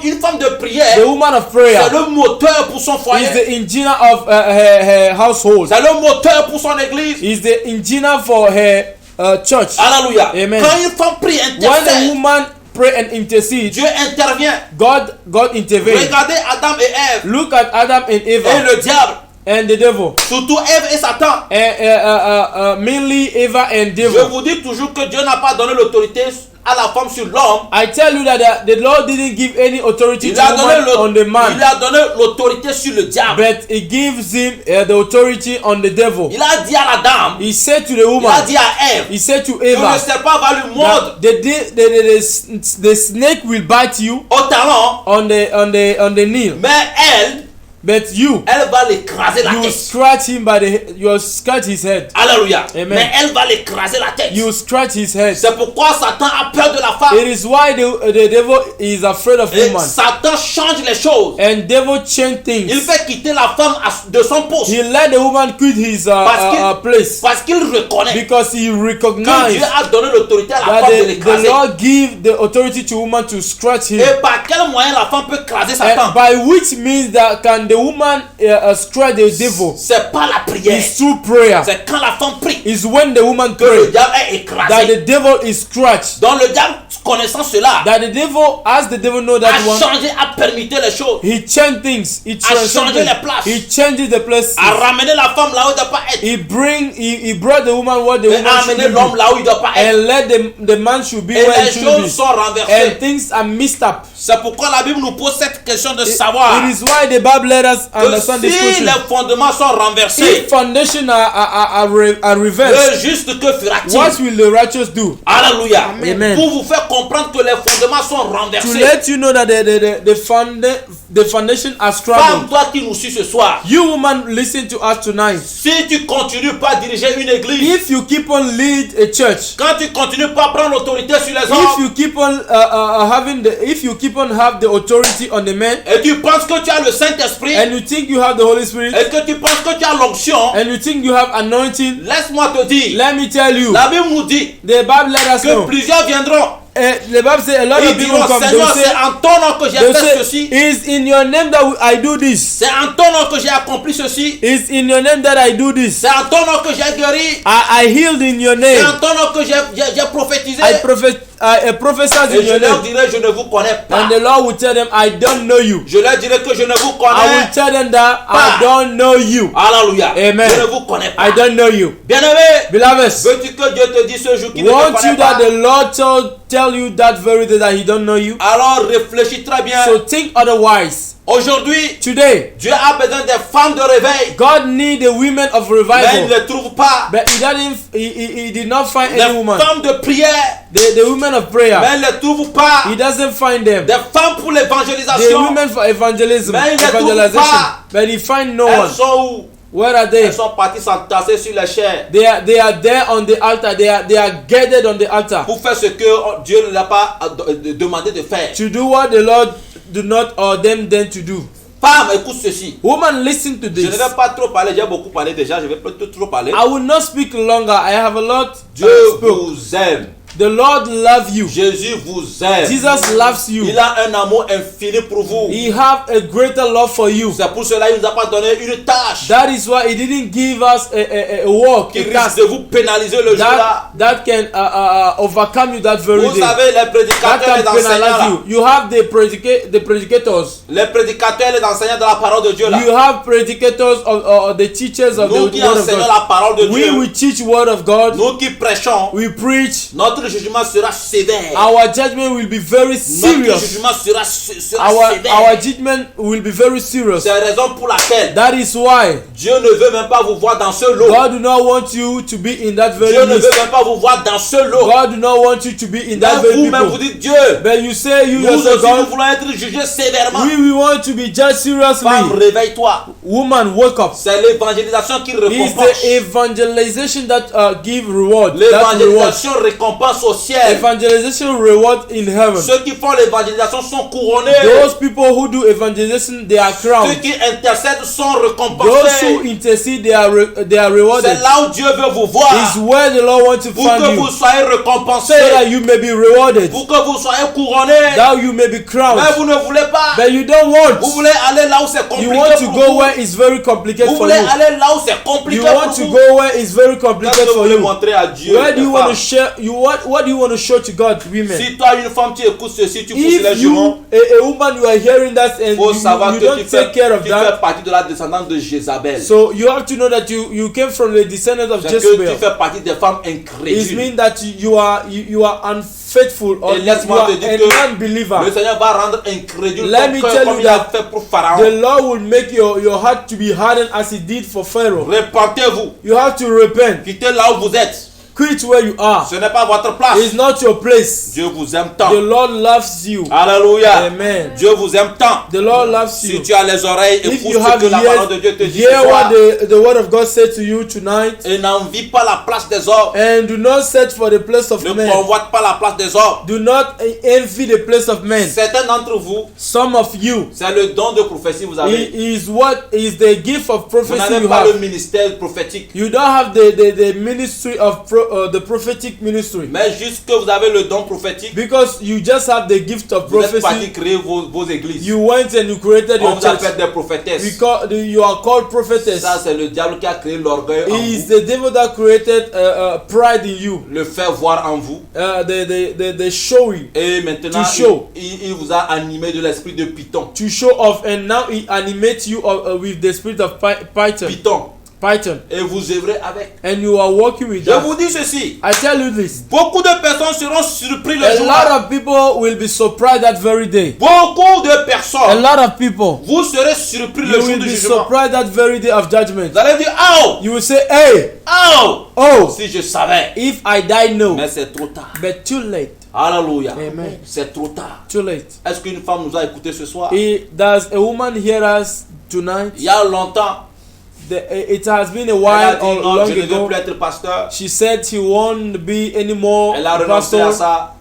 Une femme de prière. The woman of prayer C'est le moteur pour son is foyer. the engineer of her household. C'est le moteur pour son église. Is the engineer for her church. Alléluia. Amen. Quand une femme prie, When a intercède, woman pray and intercede, Dieu intervient. God intervene. Regardez Adam et Ève Look at Adam and et Eva le diable. and the devil. Surtout Ève et Satan. Mainly Eva and Je devil. vous dis toujours que Dieu n'a pas donné l'autorité à la femme sur l'homme. I tell you that the Lord didn't give any authority Il to a donné woman on the il man, a donné l'autorité sur le diable. but He gives him the authority on the devil. Il a dit à la dame, He said to the il a woman, dit à Ève, He said to que le Eva, serpent va lui mordre that the snake will bite you au talon, on the knee, mais elle but va l'écraser la you tête. scratch him you scratch his head. Alléluia. Amen. Mais elle va l'écraser la tête. You scratch his head. C'est pourquoi Satan a peur de la femme. It is why the devil is afraid of Et woman. Satan change les choses. And devil change Il things. fait quitter la femme de son poste. He let the woman quit his place Parce qu'il reconnaît because he que recognized Dieu a donné l'autorité à la that femme de the l'écraser. Lord give the authority to woman to scratch him. Et par quel moyen la femme peut écraser Satan? And by which means that can the woman scratch the devil? C'est pas la prière. It's through prayer. C'est quand la femme prie It's when the woman que le pray diable est that écrasé. the devil is scratched. Donc le diable, connaissant cela, That the devil, as the devil know a that one, changé, a permuté les choses, he changed things. He transformed changé things. les places. He changes the places. a ramené la femme là où elle ne doit pas être, He brought the woman what the et woman a should amené l'homme be, là où il ne doit pas être. and let the man should be Et where he les should choses be. sont And renversées. things are messed up. C'est pourquoi la Bible nous pose cette question de savoir It is why the Bible let us que understand this si question. les fondements sont renversés, If foundation are reversed, le juste que fera-t-il? what will the righteous do? Alléluia. Amen. Pour vous faire comprendre que les fondements sont To renversés. let you know that the foundation are Femme, struggled. toi qui nous suis ce soir, You woman, listen to us tonight. si tu continues pas à diriger une église, If you keep on lead a church, quand tu continues pas à prendre l'autorité sur les if hommes, you keep on have the authority on the men, et tu penses que tu as le Saint-Esprit, and you think you have the Holy Spirit, et que tu penses que tu as l'onction, and you think you have anointing, laisse-moi te dire, let me tell you, la Bible nous dit the Bible let us que know. plusieurs viendront The Bible says a lot et of ils people diront, come. Seigneur, c'est en ton nom que j'ai They fait say, ceci, it's in your name that I do this. c'est en ton nom que j'ai accompli ceci, It's in your name that I do this. c'est en ton nom que j'ai guéri, I healed in your c'est name. en ton nom que j'ai prophétisé. prophesies Et in je your leur name. dirai, je ne vous connais pas. And the Lord will tell them, I don't know you. Je leur dirai que je ne vous I will connais tell them that pas. I don't know you. Alléluia. Amen. Je ne vous connais pas. I don't know you. Bien-aimé, Beloved, veux-tu que Dieu te dise ce jour qu'il ne te want connaît you pas? that the Lord tell you that very day that he don't know you? Alors réfléchis très bien. So think otherwise. Aujourd'hui, Today, Dieu a besoin des femmes de réveil. God need the women of Mais il revival. ne trouve pas. But he did not find Des any woman. femmes de prière. The women of prayer. Mais il ne trouve pas. He doesn't find them. Des femmes pour The l'évangélisation. women for evangelism. Mais il ne trouve Evangelization. pas. But he find no Elles one. sont où? Where are they? Elles sont parties s'entasser sur les chairs. They are there on the altar. They are gathered on the altar Pour faire ce que Dieu ne l'a pas demandé de faire. to do what the Lord do not ordain them to do. Femme, écoute ceci. Woman, listen to Je ne this. vais pas trop parler, j'ai beaucoup parlé déjà, je ne vais pas trop parler. I will not speak longer. I have a lot Dieu spoke. vous aime. The Lord love you. Jésus vous aime. Jesus loves you. Il a un amour infini pour vous. He have a greater love for you. C'est pour cela qu'il ne nous a pas donné une tâche That is why he didn't give us a work, qui a risque task de vous pénaliser le jour-là. that can overcome you that very Vous day. savez, les That prédicateurs et can les enseignants penalize là. you. You have the predicators. Les prédicateurs et les enseignants de la parole de Dieu là. You have predicators of the teachers of Nous the qui word of enseignons God. la parole de We Dieu. will teach word of God. Nous qui prêchons. We preach. Notre jugement sera sévère. Our judgment will be very Notre serious. jugement sera Our sévère. judgment will be very serious. C'est la raison pour laquelle That is why Dieu ne veut même pas vous voir dans ce lot. God do not want you to be in that very Dieu ne list. veut même pas vous voir dans ce lot. God do not want you to be in that Mais very vous-même vous people. dites Dieu, But you say you nous yourself, aussi nous God, voulons être jugés sévèrement. we want to be judged seriously. Femme, réveille-toi. Woman, wake up. C'est l'évangélisation qui It's récompense. the evangelization that give reward. That reward. L'évangélisation récompense au ciel. Evangelization reward in heaven. Ceux qui font l'évangélisation sont couronnés. Those people who do evangelization, they are Ceux crowned. qui intercèdent sont Those récompensés. who intercede, they are C'est rewarded. là où Dieu veut vous voir. Is where the Lord wants to Pour que find vous you, soyez so récompensés. that you may be rewarded, Pour que vous soyez couronnés. that you may be crowned. Mais vous ne voulez pas. But you don't Vous want. voulez aller là où c'est You compliqué want to pour go vous. where it's very complicated Vous for voulez you. aller là où c'est compliqué You pour want to vous. go where it's very Qu'est-ce complicated que vous for voulez you. montrer à Dieu? Where do you les want to femmes? share? What do you want to show to God, women? Si toi, une femme, tu écoutes ceci, tu pousses les If jurons. you, a woman, you are hearing that and Il faut savoir you que don't take care of tu that, fais partie de la descendance de Jézabel. so you have to know that you came from the descendants of C'est que tu Jezebel. fais partie des femmes It incrédules. means that you are unfaithful or Et you laisse-moi are te dire a que non-believer. le Seigneur va rendre incrédule Let ton me cœur tell comme you il a that fait pour The Pharaon. Lord will make your heart to be hardened as He did for Pharaoh. Repentez-vous. You have to repent. Quittez là où vous êtes. Quit where you are. Ce n'est pas votre place. It's not your place. Dieu vous aime tant. The Lord loves you. Alléluia. Amen. Dieu vous aime tant. The Lord loves Si you. tu as les oreilles, If écoute you ce have que la parole de ears, Dieu te dit ce hear soir. what the word of God said to you tonight, Et n'envie pas la place des hommes. and do not search for the place of Ne men. convoite pas la place des hommes. Do not envy the place of men. Certains d'entre vous, Some of you, c'est le don de prophétie que vous avez. is the gift of Vous prophecy n'avez you pas le have. ministère prophétique. You don't have the ministry of the prophetic ministry, Mais juste que vous avez le don prophétique, because you just have the gift of vous êtes parti prophecy. créer vos églises. You went and you created On your vous appelle church. des prophétesses. You are called prophetess. Ça, c'est le diable qui a créé l'orgueil en It is vous. the devil that created pride in you, Le faire voir en vous. the showing, Et maintenant, To show. il vous a animé de l'esprit de Python. to show off, and now it animates you with the spirit of Python. Python, Et vous œuvrez avec. and you are working with Je that. vous dis ceci. I tell you this. Beaucoup de personnes seront surpris le A jour. lot of people will be surprised that very day. Beaucoup de A personnes. lot of people, Vous serez surpris le you jour will du be jugement. surprised that very day of judgment. Vous allez dire, oh, You will say, hey, oh, oh, si je savais. if I die now, Mais c'est trop tard. but too late. Alléluia. Amen. C'est trop tard. Too late. Est-ce qu'une femme nous a écouté ce soir? Does a woman hear us tonight? Il y a longtemps, It has been a elle a while dit or non, long je ne veux ago. plus être pasteur. She said she won't be anymore Elle a renoncé à pastor. ça,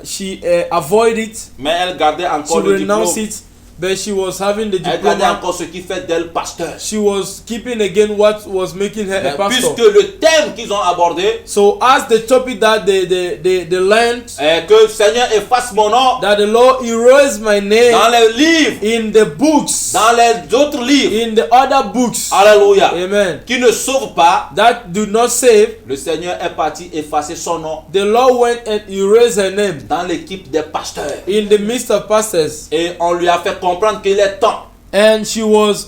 She avoid it. mais elle gardait She encore le diplôme. renounced it, but she was having the Elle gardait diploma. encore ce qui fait d'elle pasteur. She was keeping again what was making her a Mais pastor. puisque le thème qu'ils ont abordé So as the topic that they learned, est que le Seigneur efface mon nom that the Lord erased my name dans les livres, in the books, dans les autres livres, in the other books. alléluia, Amen. qui ne sauvent pas, That do not save. le Seigneur est parti effacer son nom The Lord went and erased her name dans l'équipe des pasteurs. in the midst of pastors. Et on lui a fait comprendre qu'il est temps And she was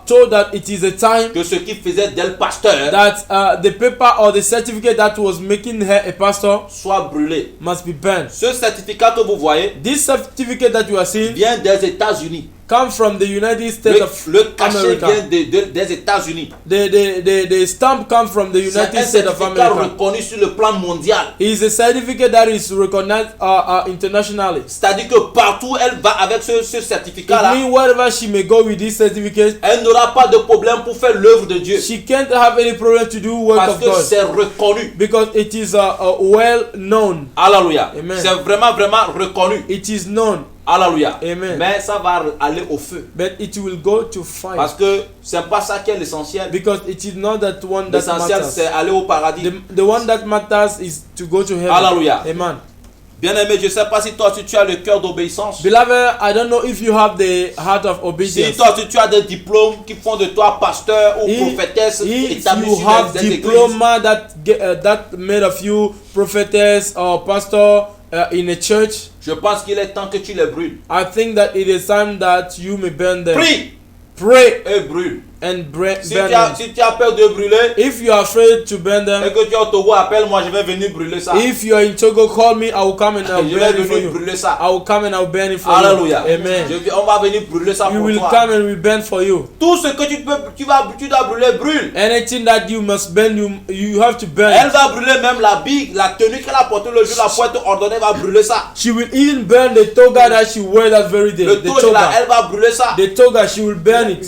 told that it is a time que ce qui faisait d'elle pasteur that the paper or the certificate that was making her a pastor soit brûlé. must be burned. Ce certificat que vous voyez This certificate that you are seeing vient des États-Unis. comes from the United States of Le cachet America. vient des États-Unis. The stamp comes from the C'est un United States of certificat America. reconnu sur le plan mondial. It's a certificate that is recognized internationally. C'est-à-dire que partout elle va avec ce It certificat-là, means wherever she may go with this certificate, elle n'aura pas de problème pour faire l'œuvre de Dieu. she can't have any problem to do work Parce of que God c'est reconnu. because it is well known. Alléluia. Amen. C'est vraiment, vraiment reconnu. It is known, Alléluia. Amen. Mais ça va aller au feu. but it will go to Parce fire que c'est pas ça qui est l'essentiel. because it is not that one that L'essentiel, c'est matters. aller au paradis. The one that matters is to go to heaven. Alléluia. Amen. Bien-aimé, je ne sais pas si toi, tu as le cœur d'obéissance. Beloved, I don't know if you have the heart of Si obedience. toi, tu as des diplômes qui font de toi pasteur ou If prophétesse you établi sur have des églises, diploma that made of you prophetess or pastor in a church, je pense qu'il est temps que tu les brûles. I think that it is time that you may burn them. Prie Pray et brûle. and Si burn tu as, them. si tu as peur de brûler If you are afraid to burn et them, que tu es au Togo, appelle-moi, je vais venir brûler ça. if you are in Togo, call me. I will come and I will Je vais burn it for venir you. brûler ça. I will come and I will burn it for Alléluia. you. Amen. On va venir brûler ça You pour will toi. come and we burn for you. Tout ce que tu dois brûler, brûle. Anything that you must burn, you have to burn Elle it. va brûler même la bille, la tenue qu'elle a portée le jour, la pointe ordonnée va brûler ça. She will even burn the toga that she wear that very day. Le The toge là, toga. elle va brûler ça. The toga, she will burn it.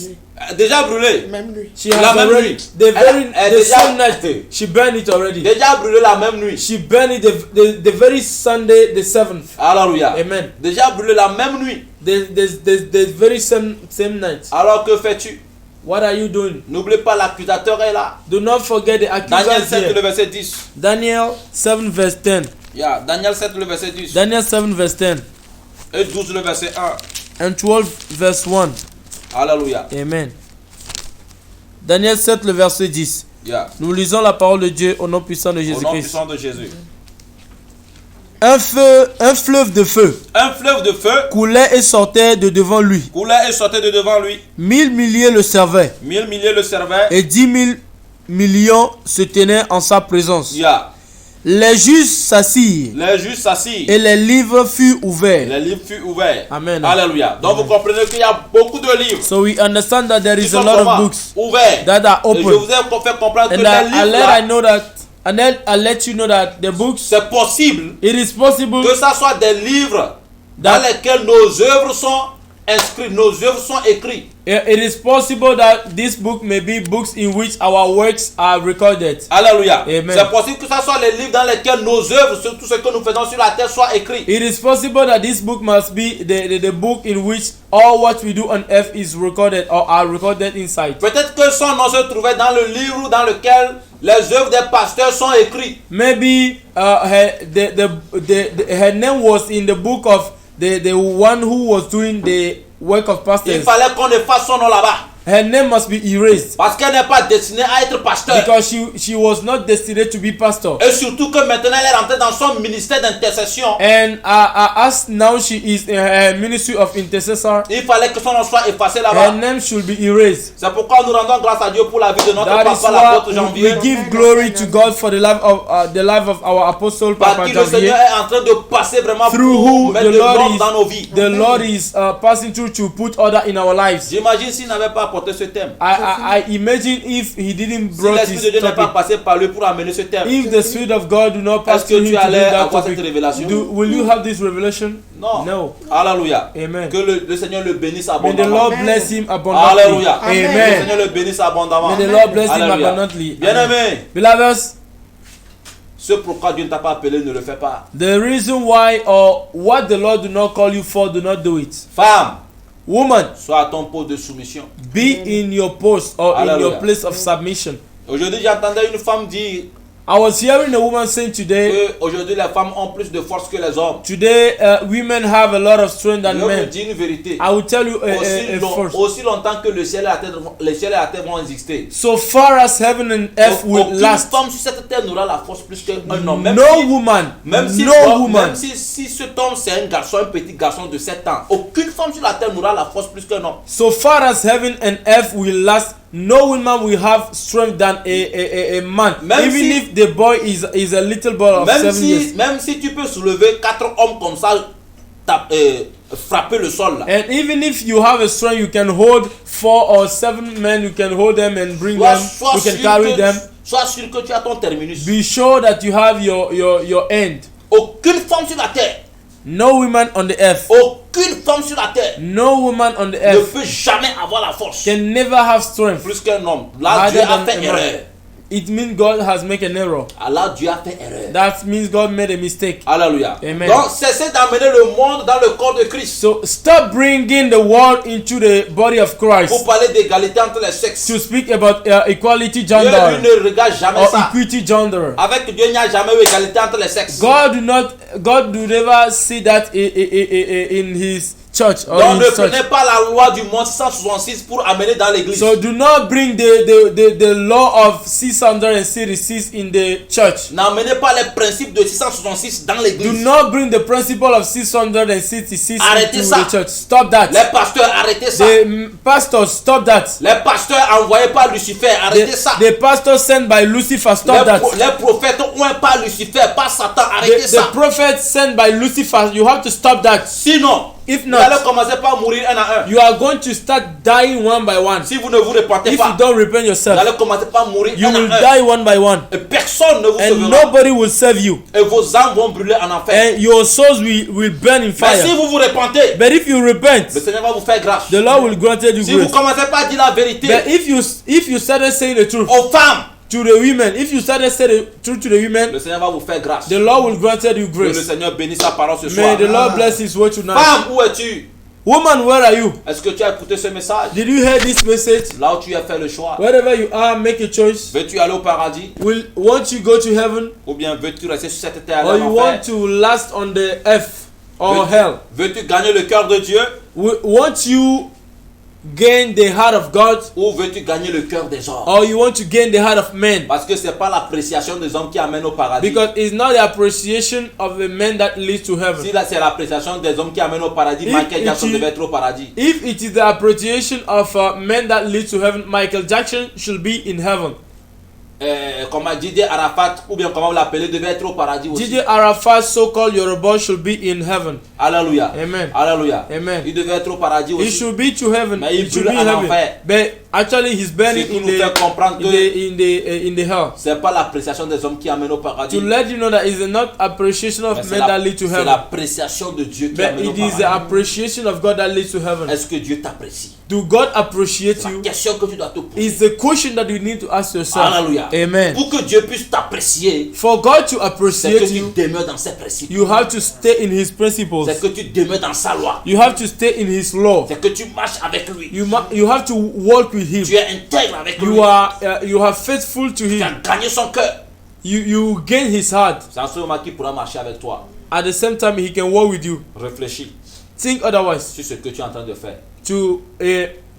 Déjà brûlé. Même lui. She La has même already nuit. the very Elle the déjà- same night. She burned it already. Déjà brûlé la même nuit. She burned it the very Sunday, the 7th. Alléluia. Amen. Déjà brûlé la même nuit. The very same night. Alors que fais-tu? What are you doing? N'oublie pas, l'accusateur est là. Do not forget the Daniel accusers 7, le here. verset 10. Daniel 7 verse 10. Yeah, Daniel 7, le verset 10. Daniel 7 verse 10 Et 12, le verset 1. and 12 verse 1. Alléluia. Amen. Daniel 7 le verset 10. Yeah. Nous lisons la parole de Dieu au nom puissant de Au nom Jésus-Christ. puissant de Jésus. Un fleuve de feu Un fleuve de feu coulait et sortait de devant lui. coulait et sortait de devant lui. 1000 milliers le servaient 1000 milliers le servaient. et 10 000 millions se tenaient en sa présence. Yeah. Les juges s'assirent Les juges s'assirent. et les livres furent ouverts. Les livres furent ouverts. Amen. Alléluia. Donc vous comprenez qu'il y a beaucoup de livres So we understand that there qui is a sont lot comment? of books Ouverts. that are Et je open. vous ai fait comprendre que And les I livres let là, I know that and then I let you know that the books, c'est possible it is possible que ça soit des livres dans that lesquels nos œuvres sont inscrites, nos œuvres sont écrites. it is possible that this book may be books in which our works are recorded. Alléluia. Amen. C'est possible que ça soit les livres dans lesquels nos œuvres, tout ce que nous faisons sur la terre soit écrit. It is possible that this book must be the book in which all what we do on earth is recorded or are recorded inside. Peut-être que son nom se trouvait dans le livre dans lequel les œuvres des pasteurs sont écrites. Maybe her name was in the book of the one who was doing the work of Il pastors. fallait qu'on efface son nom là-bas. Her name must be erased Parce qu'elle n'est pas destinée à être pasteur. because she was not destined to be pastor. Et surtout que maintenant elle est rentrée dans son ministère d'intercession. And as now she is in her ministry of intercessor, Il fallait que son nom soit effacé her là-bas. name should be erased. C'est pourquoi nous rendons grâce à Dieu pour la vie de notre That is papa, l'apôtre why Janvier. we give glory to God for the life of our apostle Par Papa qui le Seigneur Janvier, est en train de passer vraiment through pour who mettre the de Lord l'ordre dans nos vies. the Lord is passing through to put order in our lives. J'imagine s'il n'avait pas apporté ce thème. I imagine if he didn't Si brought l'Esprit de his Dieu n'est pas topic, passé par lui pour amener ce thème, if the Spirit of God do not pass est-ce through que him tu to bring allais that avoir cette topic, révélation? will you have this revelation? Non. No. Alléluia. Amen. Que le Seigneur le bénisse May the abondamment. Lord bless him abundantly. Alléluia. Que le Amen. Seigneur le bénisse abondamment. May the Lord bless him Alléluia. abundantly. Bien-aimé, Beloveds, ce pourquoi Dieu ne t'a pas appelé, ne le fais pas. the reason why or what the Lord do not call you for, do not do it. Femme, Woman, Sois à ton poste de soumission. be in your post or in Hallelujah. your place of submission. Aujourd'hui, j'entendais une femme dire I was hearing a woman saying today, que aujourd'hui les femmes ont plus de force que les hommes. today women have a lot of strength Je than vais vous men. dire une vérité. I will tell you first. Aussi longtemps que le ciel et la terre, les ciels et la terre vont exister. So far as heaven and earth will Aucune last, femme sur cette terre n'aura la force plus qu'un homme. Même no si, woman, même si, no même woman. si cet homme c'est un garçon, un petit garçon de 7 ans, aucune femme sur la terre n'aura la force plus qu'un homme. So far as heaven and earth will last, no woman will have strength than a man. Même Even si- if the boy is a little boy of 7 years. Même si tu peux soulever 4 hommes comme ça, frapper le sol là. And even if you have a strength, you can hold 4 or 7 men, you can hold them and bring them, you can carry them. Sois sûr que tu as ton terminus. Be sure that you have your end. Aucune femme sur la terre, No woman on the earth, aucune femme sur la terre no woman on the ne earth peut jamais avoir la force can never have strength. plus qu'un homme. Là, Other Dieu a than fait a man. erreur. It means God has made an error. Allah, Dieu a fait erreur. That means God made a mistake. Alléluia. Amen. Donc, cessez d'amener le monde dans le corps de Christ. So stop bringing the world into the body of Pour Christ. parler d'égalité entre les sexes. To speak about equality Dieu gender lui ne regarde jamais or ça. equity gender. Avec Dieu, il n'y a jamais eu égalité entre les sexes. God do never see that in his church or Donc, in ne his church. prenez pas la loi du monde 666 pour amener dans l'église. So do not bring the law of 666 in the church. N'amenez pas les principes de 666 dans Do l'église. not bring the principle of 666 Arrêtez into ça. the church. Stop that. Les pasteurs, arrêtez ça. The pastors, stop that. Les pasteurs envoyés par Lucifer, arrêtez ça. The pastor sent by Lucifer, stop that. Les prophètes ouin par Lucifer, par Satan, arrêtez The ça. prophet sent by Lucifer, you have to stop that. Sinon, If vous allez not, commencer par mourir un à un. you are going to start dying one by one. Si vous ne vous repentez If you pas, don't repent vous yourself, allez commencer par mourir you un will à un. die one by one. Et personne ne vous And sauvera. nobody will save you. Et vos âmes vont brûler en enfer. And your souls will burn in Mais si fire. vous vous repentez, But if you repent, le Seigneur va vous faire grâce. the Lord will grant you Si vous grace. commencez pas à dire la vérité But if you started saying the truth aux femmes, to the women, if you started saying the truth to the women, le Seigneur va vous faire grâce. the Lord will grant you Que le grace. Seigneur bénisse sa parole ce May soir. the Lord bless His word tonight. Femme, où es-tu? Woman, where are you? Est-ce que tu as écouté ce message? Did you hear this message? Là où tu as fait le choix, Wherever you are, make a choice. veux-tu aller au paradis? Won't you go to heaven, Ou bien veux-tu rester sur cette terre or en you enfer? want to last on the earth or hell? Veux-tu gagner le cœur de Dieu? Won't you gain the heart of God, Ou veux-tu gagner le cœur des hommes? or you want to gain the heart of men? Parce que c'est pas l'appréciation des hommes qui amène au paradis. Because it's not the appreciation of the men that leads to heaven. Si là c'est l'appréciation des hommes qui amènent au paradis, If Michael it Jackson is- devait être au paradis. If it is the appreciation of men that leads to heaven, Michael Jackson should be in heaven. Comment Didier Arafat, ou bien comment vous l'appelez, devait être au paradis aussi. DJ Arafat, so-called Yoruba, should be in heaven. Alléluia. Amen. Alléluia. Amen. Il devait être au paradis He aussi. should be to heaven. Mais il He should brûle be in en heaven. enfer. But actually, he's burning C'est pour in nous faire comprendre que in the hell. c'est pas l'appréciation des hommes qui amène au paradis. To let you know that it's not appreciation Mais of c'est men that lead to c'est heaven, l'appréciation de Dieu qui but amène au it is the paradis. appreciation of God that leads to heaven. Est-ce que Dieu t'apprécie? Do God appreciate La you? question que tu dois te poser. Is the question that you need to ask yourself. Alléluia. Amen. Pour que Dieu puisse t'apprécier, For God to c'est que appreciate tu you, demeures dans ses principes. you have to stay in His principles. C'est que tu demeures dans sa loi. You have to stay in His law. C'est que tu marches avec lui. You have to walk with Him. Tu es intègre avec lui. You are faithful to Tu as Him. gagné son cœur. You gain His heart. C'est en ce moment qu'il pourra marcher avec toi. At the same time, He can walk with you. Réfléchis Think otherwise. sur ce que tu es en train de faire. To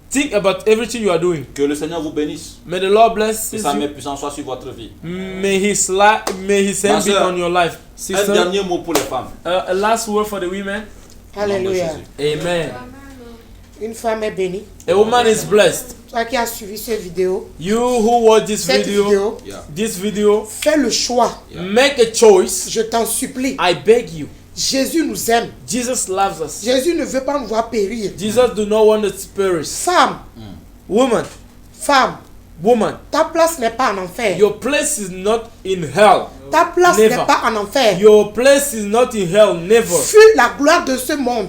think about everything you are doing. Que le Seigneur vous bénisse. May the Lord bless Que sa main you. puissante soit sur votre vie. May His hand be sœur, on your life. Un Sister, dernier mot pour les femmes. a last word for the women. Alléluia. Amen. Une femme est bénie. A woman is blessed. Toi qui as suivi cette vidéo, You who watch this cette video, vidéo, fais le choix. make a choice. Je t'en supplie. I beg you. Jésus nous aime. Jesus loves us. Jésus ne veut pas nous voir périr. Jesus do not want us to perish. Femme, Woman, femme, ta place n'est pas en enfer. your place is not in hell. Ta place Never. n'est pas en enfer. Your place is not in hell. Never. Fuis la gloire de ce monde.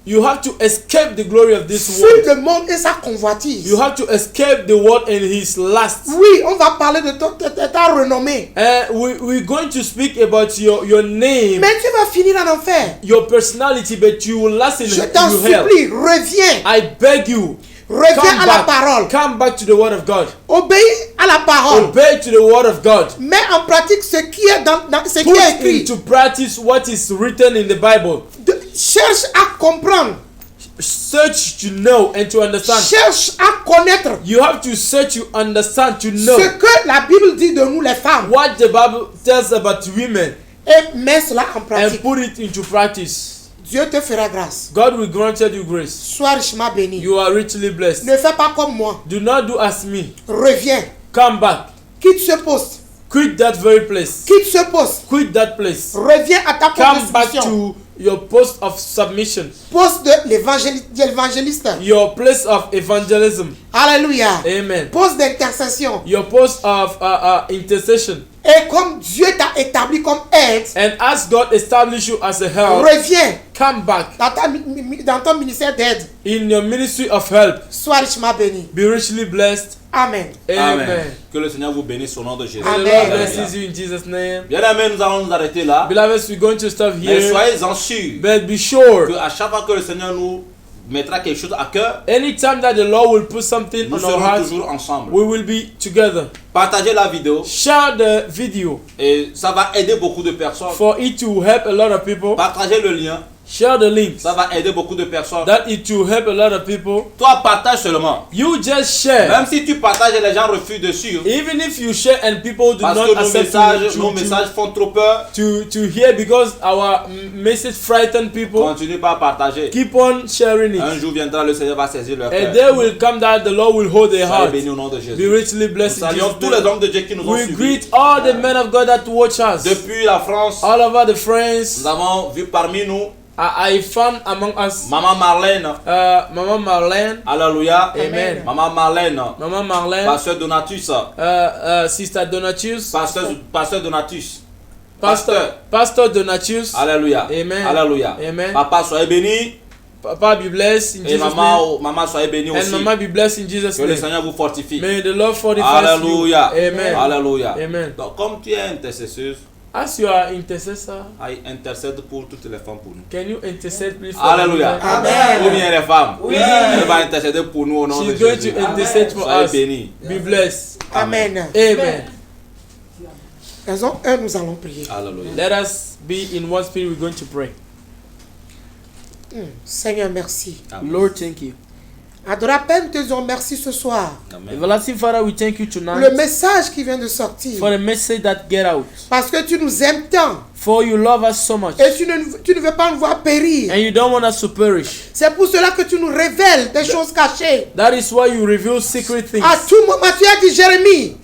You have to escape the glory of this Fuir world. le monde et sa convoitise. You have to escape the world and his lust. Oui, on va parler de ta renommée. And we're going to speak about your name, Mais tu vas finir en enfer. your personality, but you will last in Je t'en hell. supplie, reviens. I beg you, Reviens à la parole. come back to the word of God. Obéis à la parole. Obey to the word of God. Mets en pratique ce qui est dans ce qui Put est écrit. into practice what is written in the Bible. Cherche à comprendre. Search to know and to understand. Cherche à connaître You have to search, to understand, to know ce que la Bible dit de nous les femmes. what the Bible tells about women Et mets cela en and pratique. put it into practice. Dieu te fera grâce. God will grant you grace. Sois richement béni. You are richly blessed. Ne fais pas comme moi. Do not do as me. Reviens. Come back. Quitte ce poste. Quit that very place. Quitte ce poste. Quit that place. Reviens à ta Come back position. to your post of submission, Poste de l'évangéliste. your place of evangelism. Alléluia. Amen. Poste d'intercession. Your post of intercession. Et comme Dieu t'a établi comme aide, And as God established you as a help, reviens come back dans ton ministère d'aide. in your ministry of help. Sois richement béni. Be richly blessed. Amen. Amen. Que le Seigneur vous bénisse au nom de Jésus. Amen. The Lord blesses you in Jesus' name. Bien aimé, nous allons nous arrêter là. Beloveds, we're going to stop Mais here. soyez-en sûrs But be sure, qu'à chaque fois que le Seigneur nous mettra quelque chose à cœur, anytime that the Lord will put something nous on our serons hearts, toujours ensemble. we will be together. Partagez la vidéo Share the video et ça va aider beaucoup de personnes. for it to help a lot of people. Partagez le lien, Share the links. ça va aider beaucoup de personnes. That it will help a lot of people. Toi, partage seulement. You just share. Même si tu partages et les gens refusent de suivre, Even if you share and people do parce not que nos accept messages font trop peur, to hear because our message frighten people, continue par partager. keep on sharing Un it. jour viendra, le Seigneur va saisir leur And cœur. day will come that the Lord will hold their Soyez heart. bénis au nom de Be Jésus. richly Nous blessed in saluons Jesus' tous les name. hommes de Dieu qui nous ont We suivis. greet all the men of God that watch us. Depuis la France, All over the friends. nous avons vu parmi nous I found among us Maman Marlène. Mama Marlène. Alléluia. Amen. Maman Marlène. Mama Marlène. Pasteur Donatus. Sister Donatius. Pasteur Donatus. Pastor Donatius. Alléluia. Amen. Alléluia. Amen. Papa, soyez béni. Papa be blessed in Et Jesus' name. maman, soyez béni And aussi. Mama be blessed in Jesus' Que le name. Seigneur vous fortifie. May the Lord fortify you. Alléluia. Amen. Alléluia. Amen. Donc, comme tu es intercesseuse, As you are intercessor, intercède pour toutes les femmes pour nous. can you intercede please for Alléluia. the women? Amen. Ou bien les femmes. Oui. Elle va intercéder pour nous au nom de She's going Jésus. to intercede for Soyez us. bénis. Be blessed. Amen. Amen. Raison 1, nous allons prier. Alléluia. Let us be in one spirit. We're going to pray. Seigneur, merci. Amen. Lord, thank you. Adorable, nous te disons merci ce soir. Amen. Everlasting Father, we thank you Le tonight message qui vient de sortir. for the message that get out. Parce que tu nous aimes tant. For you love us so much. Et tu ne veux pas nous voir périr. And you don't want us to perish. C'est pour cela que tu nous révèles des choses cachées. That is why you reveal secret things. À tout moment, tu as dit, Jérémie,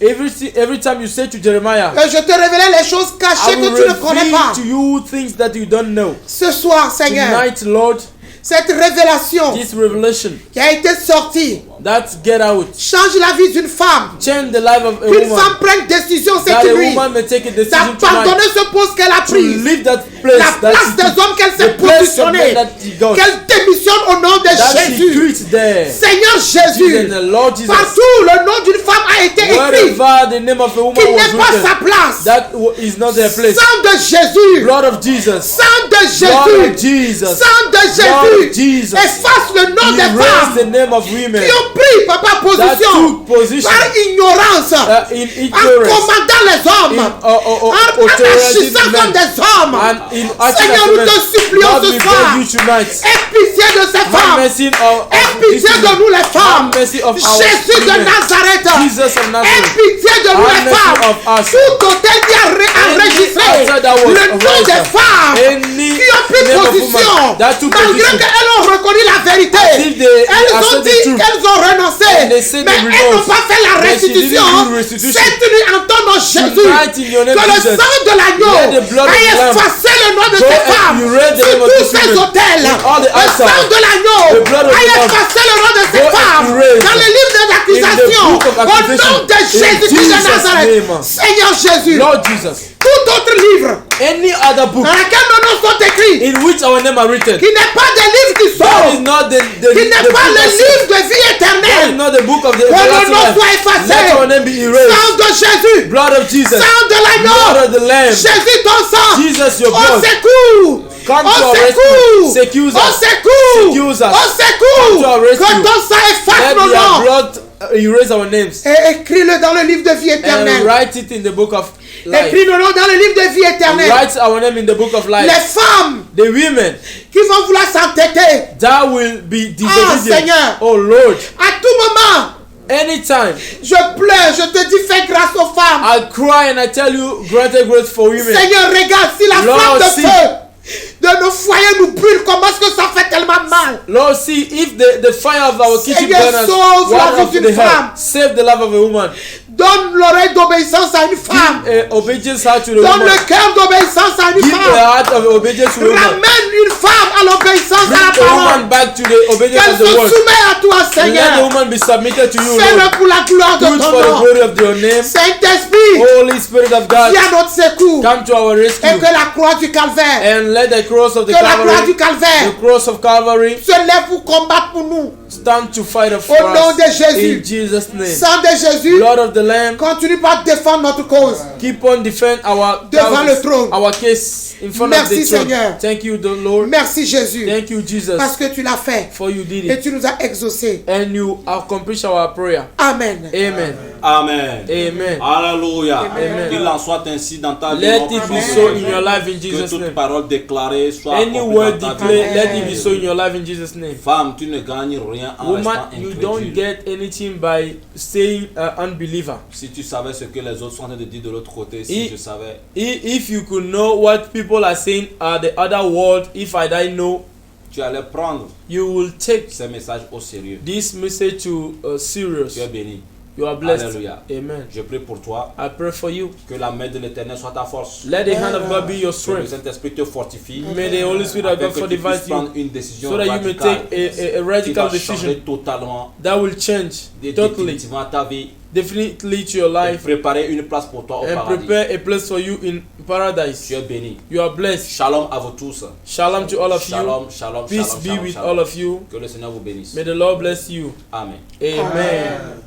Every time you say to Jeremiah, je te révélais les choses I cachées will que tu ne connais pas. reveal to you things that you don't know. Ce soir, Seigneur, Tonight, Lord, cette révélation this revelation qui a été sortie that get out, change la vie d'une femme. change the life of a Qu'une woman. femme prenne décision That cette a nuit woman may take a decision tonight d'abandonner ce poste qu'elle a to pris. leave that place, La place des hommes qu'elle s'est the place of positionnée. that he got, Qu'elle démissionne au nom de that she Jésus. quits there. Seigneur Jesus, Jésus, the Lord Jesus, partout le nom d'une femme a été écrit wherever the name of a woman qui was n'est pas sa written, place. that is not their place. Sang de Jésus. Blood of Jesus, Sang de blood of Jésus. Jesus, Sang de blood of Jésus. Jesus. Efface le nom des Erase the femmes name of women qui ont pris, papa, that position took position par ignorance, in en ignorance, commandant les hommes, en authority agissant comme men, des hommes. and in acting Seigneur, as nous men. te supplions Lord, ce we soir. beg you tonight. Aie pitié de ces Have femmes. mercy of Aie these pitié de women. nous les femmes. Have mercy of our Jésus de women. Nazareth. Jesus of Aie Nazareth. pitié de nous Have les mercy femmes. of us. Tout hôtel qui a enregistré altar that was le nom raised. des femmes Any qui ont pris name of position, woman that took malgré position. qu'elles ont reconnu la vérité, Until they elles ont accept the dit truth. qu'elles ont renoncé, And they said mais they elles n'ont renounced. pas fait la But she restitution. didn't do restitution. Cette nuit en ton nom Jésus, Tonight in your name, que le Jesus, sang de l'agneau let the blood of aille the Lamb effacer le nom de Go ces and femmes erase the sur name of tous these ces women. hôtels. In all the Le sang altars. de l'agneau The blood of a the Lamb. effacé le nom de ces Go and femmes erase dans le livre des accusations. book of Au accusation. nom de In Jésus-Christ de Jesus' Nazareth. name. Seigneur Jésus, Lord Jesus, tout autre livre any other book dans lequel nos noms sont écrits, in which our name are written, qui n'est pas des livres qui that is sauvent, not the qui n'est book pas le that saves. livre de vie That is éternelle. not the book of the Que nos everlasting noms life. soient effacés. Let our name be erased. Sang de Jésus, Blood of Jesus. sang de Blood l'agneau, of the Lamb. Jésus ton sang, Jesus, your au blood. secours, Come au to our secours, rescue. Secuse au us. secours, Secuse us. au secours, Come to our rescue. que ton sang efface Let nos your noms blood erase our names. et écris-le dans le livre de vie And éternelle. write it in the book of life. Écris nos noms dans le livre de vie éternelle. Write our name in the book of Les life. femmes The women qui vont vouloir s'entêter that will be Ah, disobedient. Seigneur. Oh Lord, à tout moment, anytime je pleure, je te dis fais grâce aux femmes. I cry and I tell you, granted grace for women. Seigneur, regarde si la Lord, flamme de see. feu de nos foyers nous brûle, comment est-ce que ça fait tellement mal? Lord, see if the fire of our kitchen Seigneur, burners sauve la one vie up to d'une the femme. head. Save the life of a woman. Donne l'oreille d'obéissance à une femme. Obedience heart to the Donne woman. le cœur d'obéissance à une Give the femme. heart of obedience to a woman. Ramène une femme à l'obéissance Bring à la the woman parole. back to the obedience Qu'elle of the se word. soumet à toi, Let the Seigneur. woman be submitted to you, Fais-le Lord. pour la gloire Do de it ton for the nom. glory of your name. Saint-Esprit, Holy Spirit of God, viens à notre secours. come to our Et rescue. que la croix du calvaire, And let the cross of the que la croix du Calvary, calvaire the cross of Calvary, se lève pour combattre pour nous. stand to fight for Au nom us. de Jésus. In Jesus' name. Sang de Jésus, Lord of the Lamb, continue par défendre notre cause. keep on defend our Devant le trône. our case in front Merci, of the throne. Seigneur. Thank you, the Lord. Merci Jésus, Thank you, Jesus, parce que tu l'as fait for you did et it. tu nous as exaucés. And you accomplished our prayer. Amen. Amen. Amen. Amen. Alléluia. Amen. Qu'il en soit ainsi dans ta vie. Let mon it frère. be so in your life in Que Jesus' toute name. parole déclarée soit Any accomplie word dans ta vie. declared, let it be so in your life in Jesus' name. Femme, tu ne gagnes rien en Woman, restant you don't incrédule. get anything by staying unbeliever. Si tu savais ce que les autres sont en train de dire de l'autre côté, si Et- je savais, If you could know what people are saying at the other world, if I die know, tu allais prendre you will take ces messages au sérieux. this message to serious. Tu es béni. You are blessed. Alléluia. Amen. Je prie pour toi. I pray for you. Que la main de l'Éternel soit ta force. Let the hand of God be your Que le strength. Saint-Esprit te fortifie. May the Holy Spirit of Afin God que tu puisses fortify you prendre une décision so that you may radicale take a qui radical va decision changer totalement, that will change totally, définitivement ta vie. definitely to your Et life préparer une place pour toi au and paradis. prepare a place for you in paradise. Tu es béni. You are blessed. Shalom à vous tous. Shalom to all of you. Shalom, shalom, Peace shalom, be shalom, with shalom. all of you. Que le Seigneur vous bénisse. May the Lord bless you. Amen. Amen.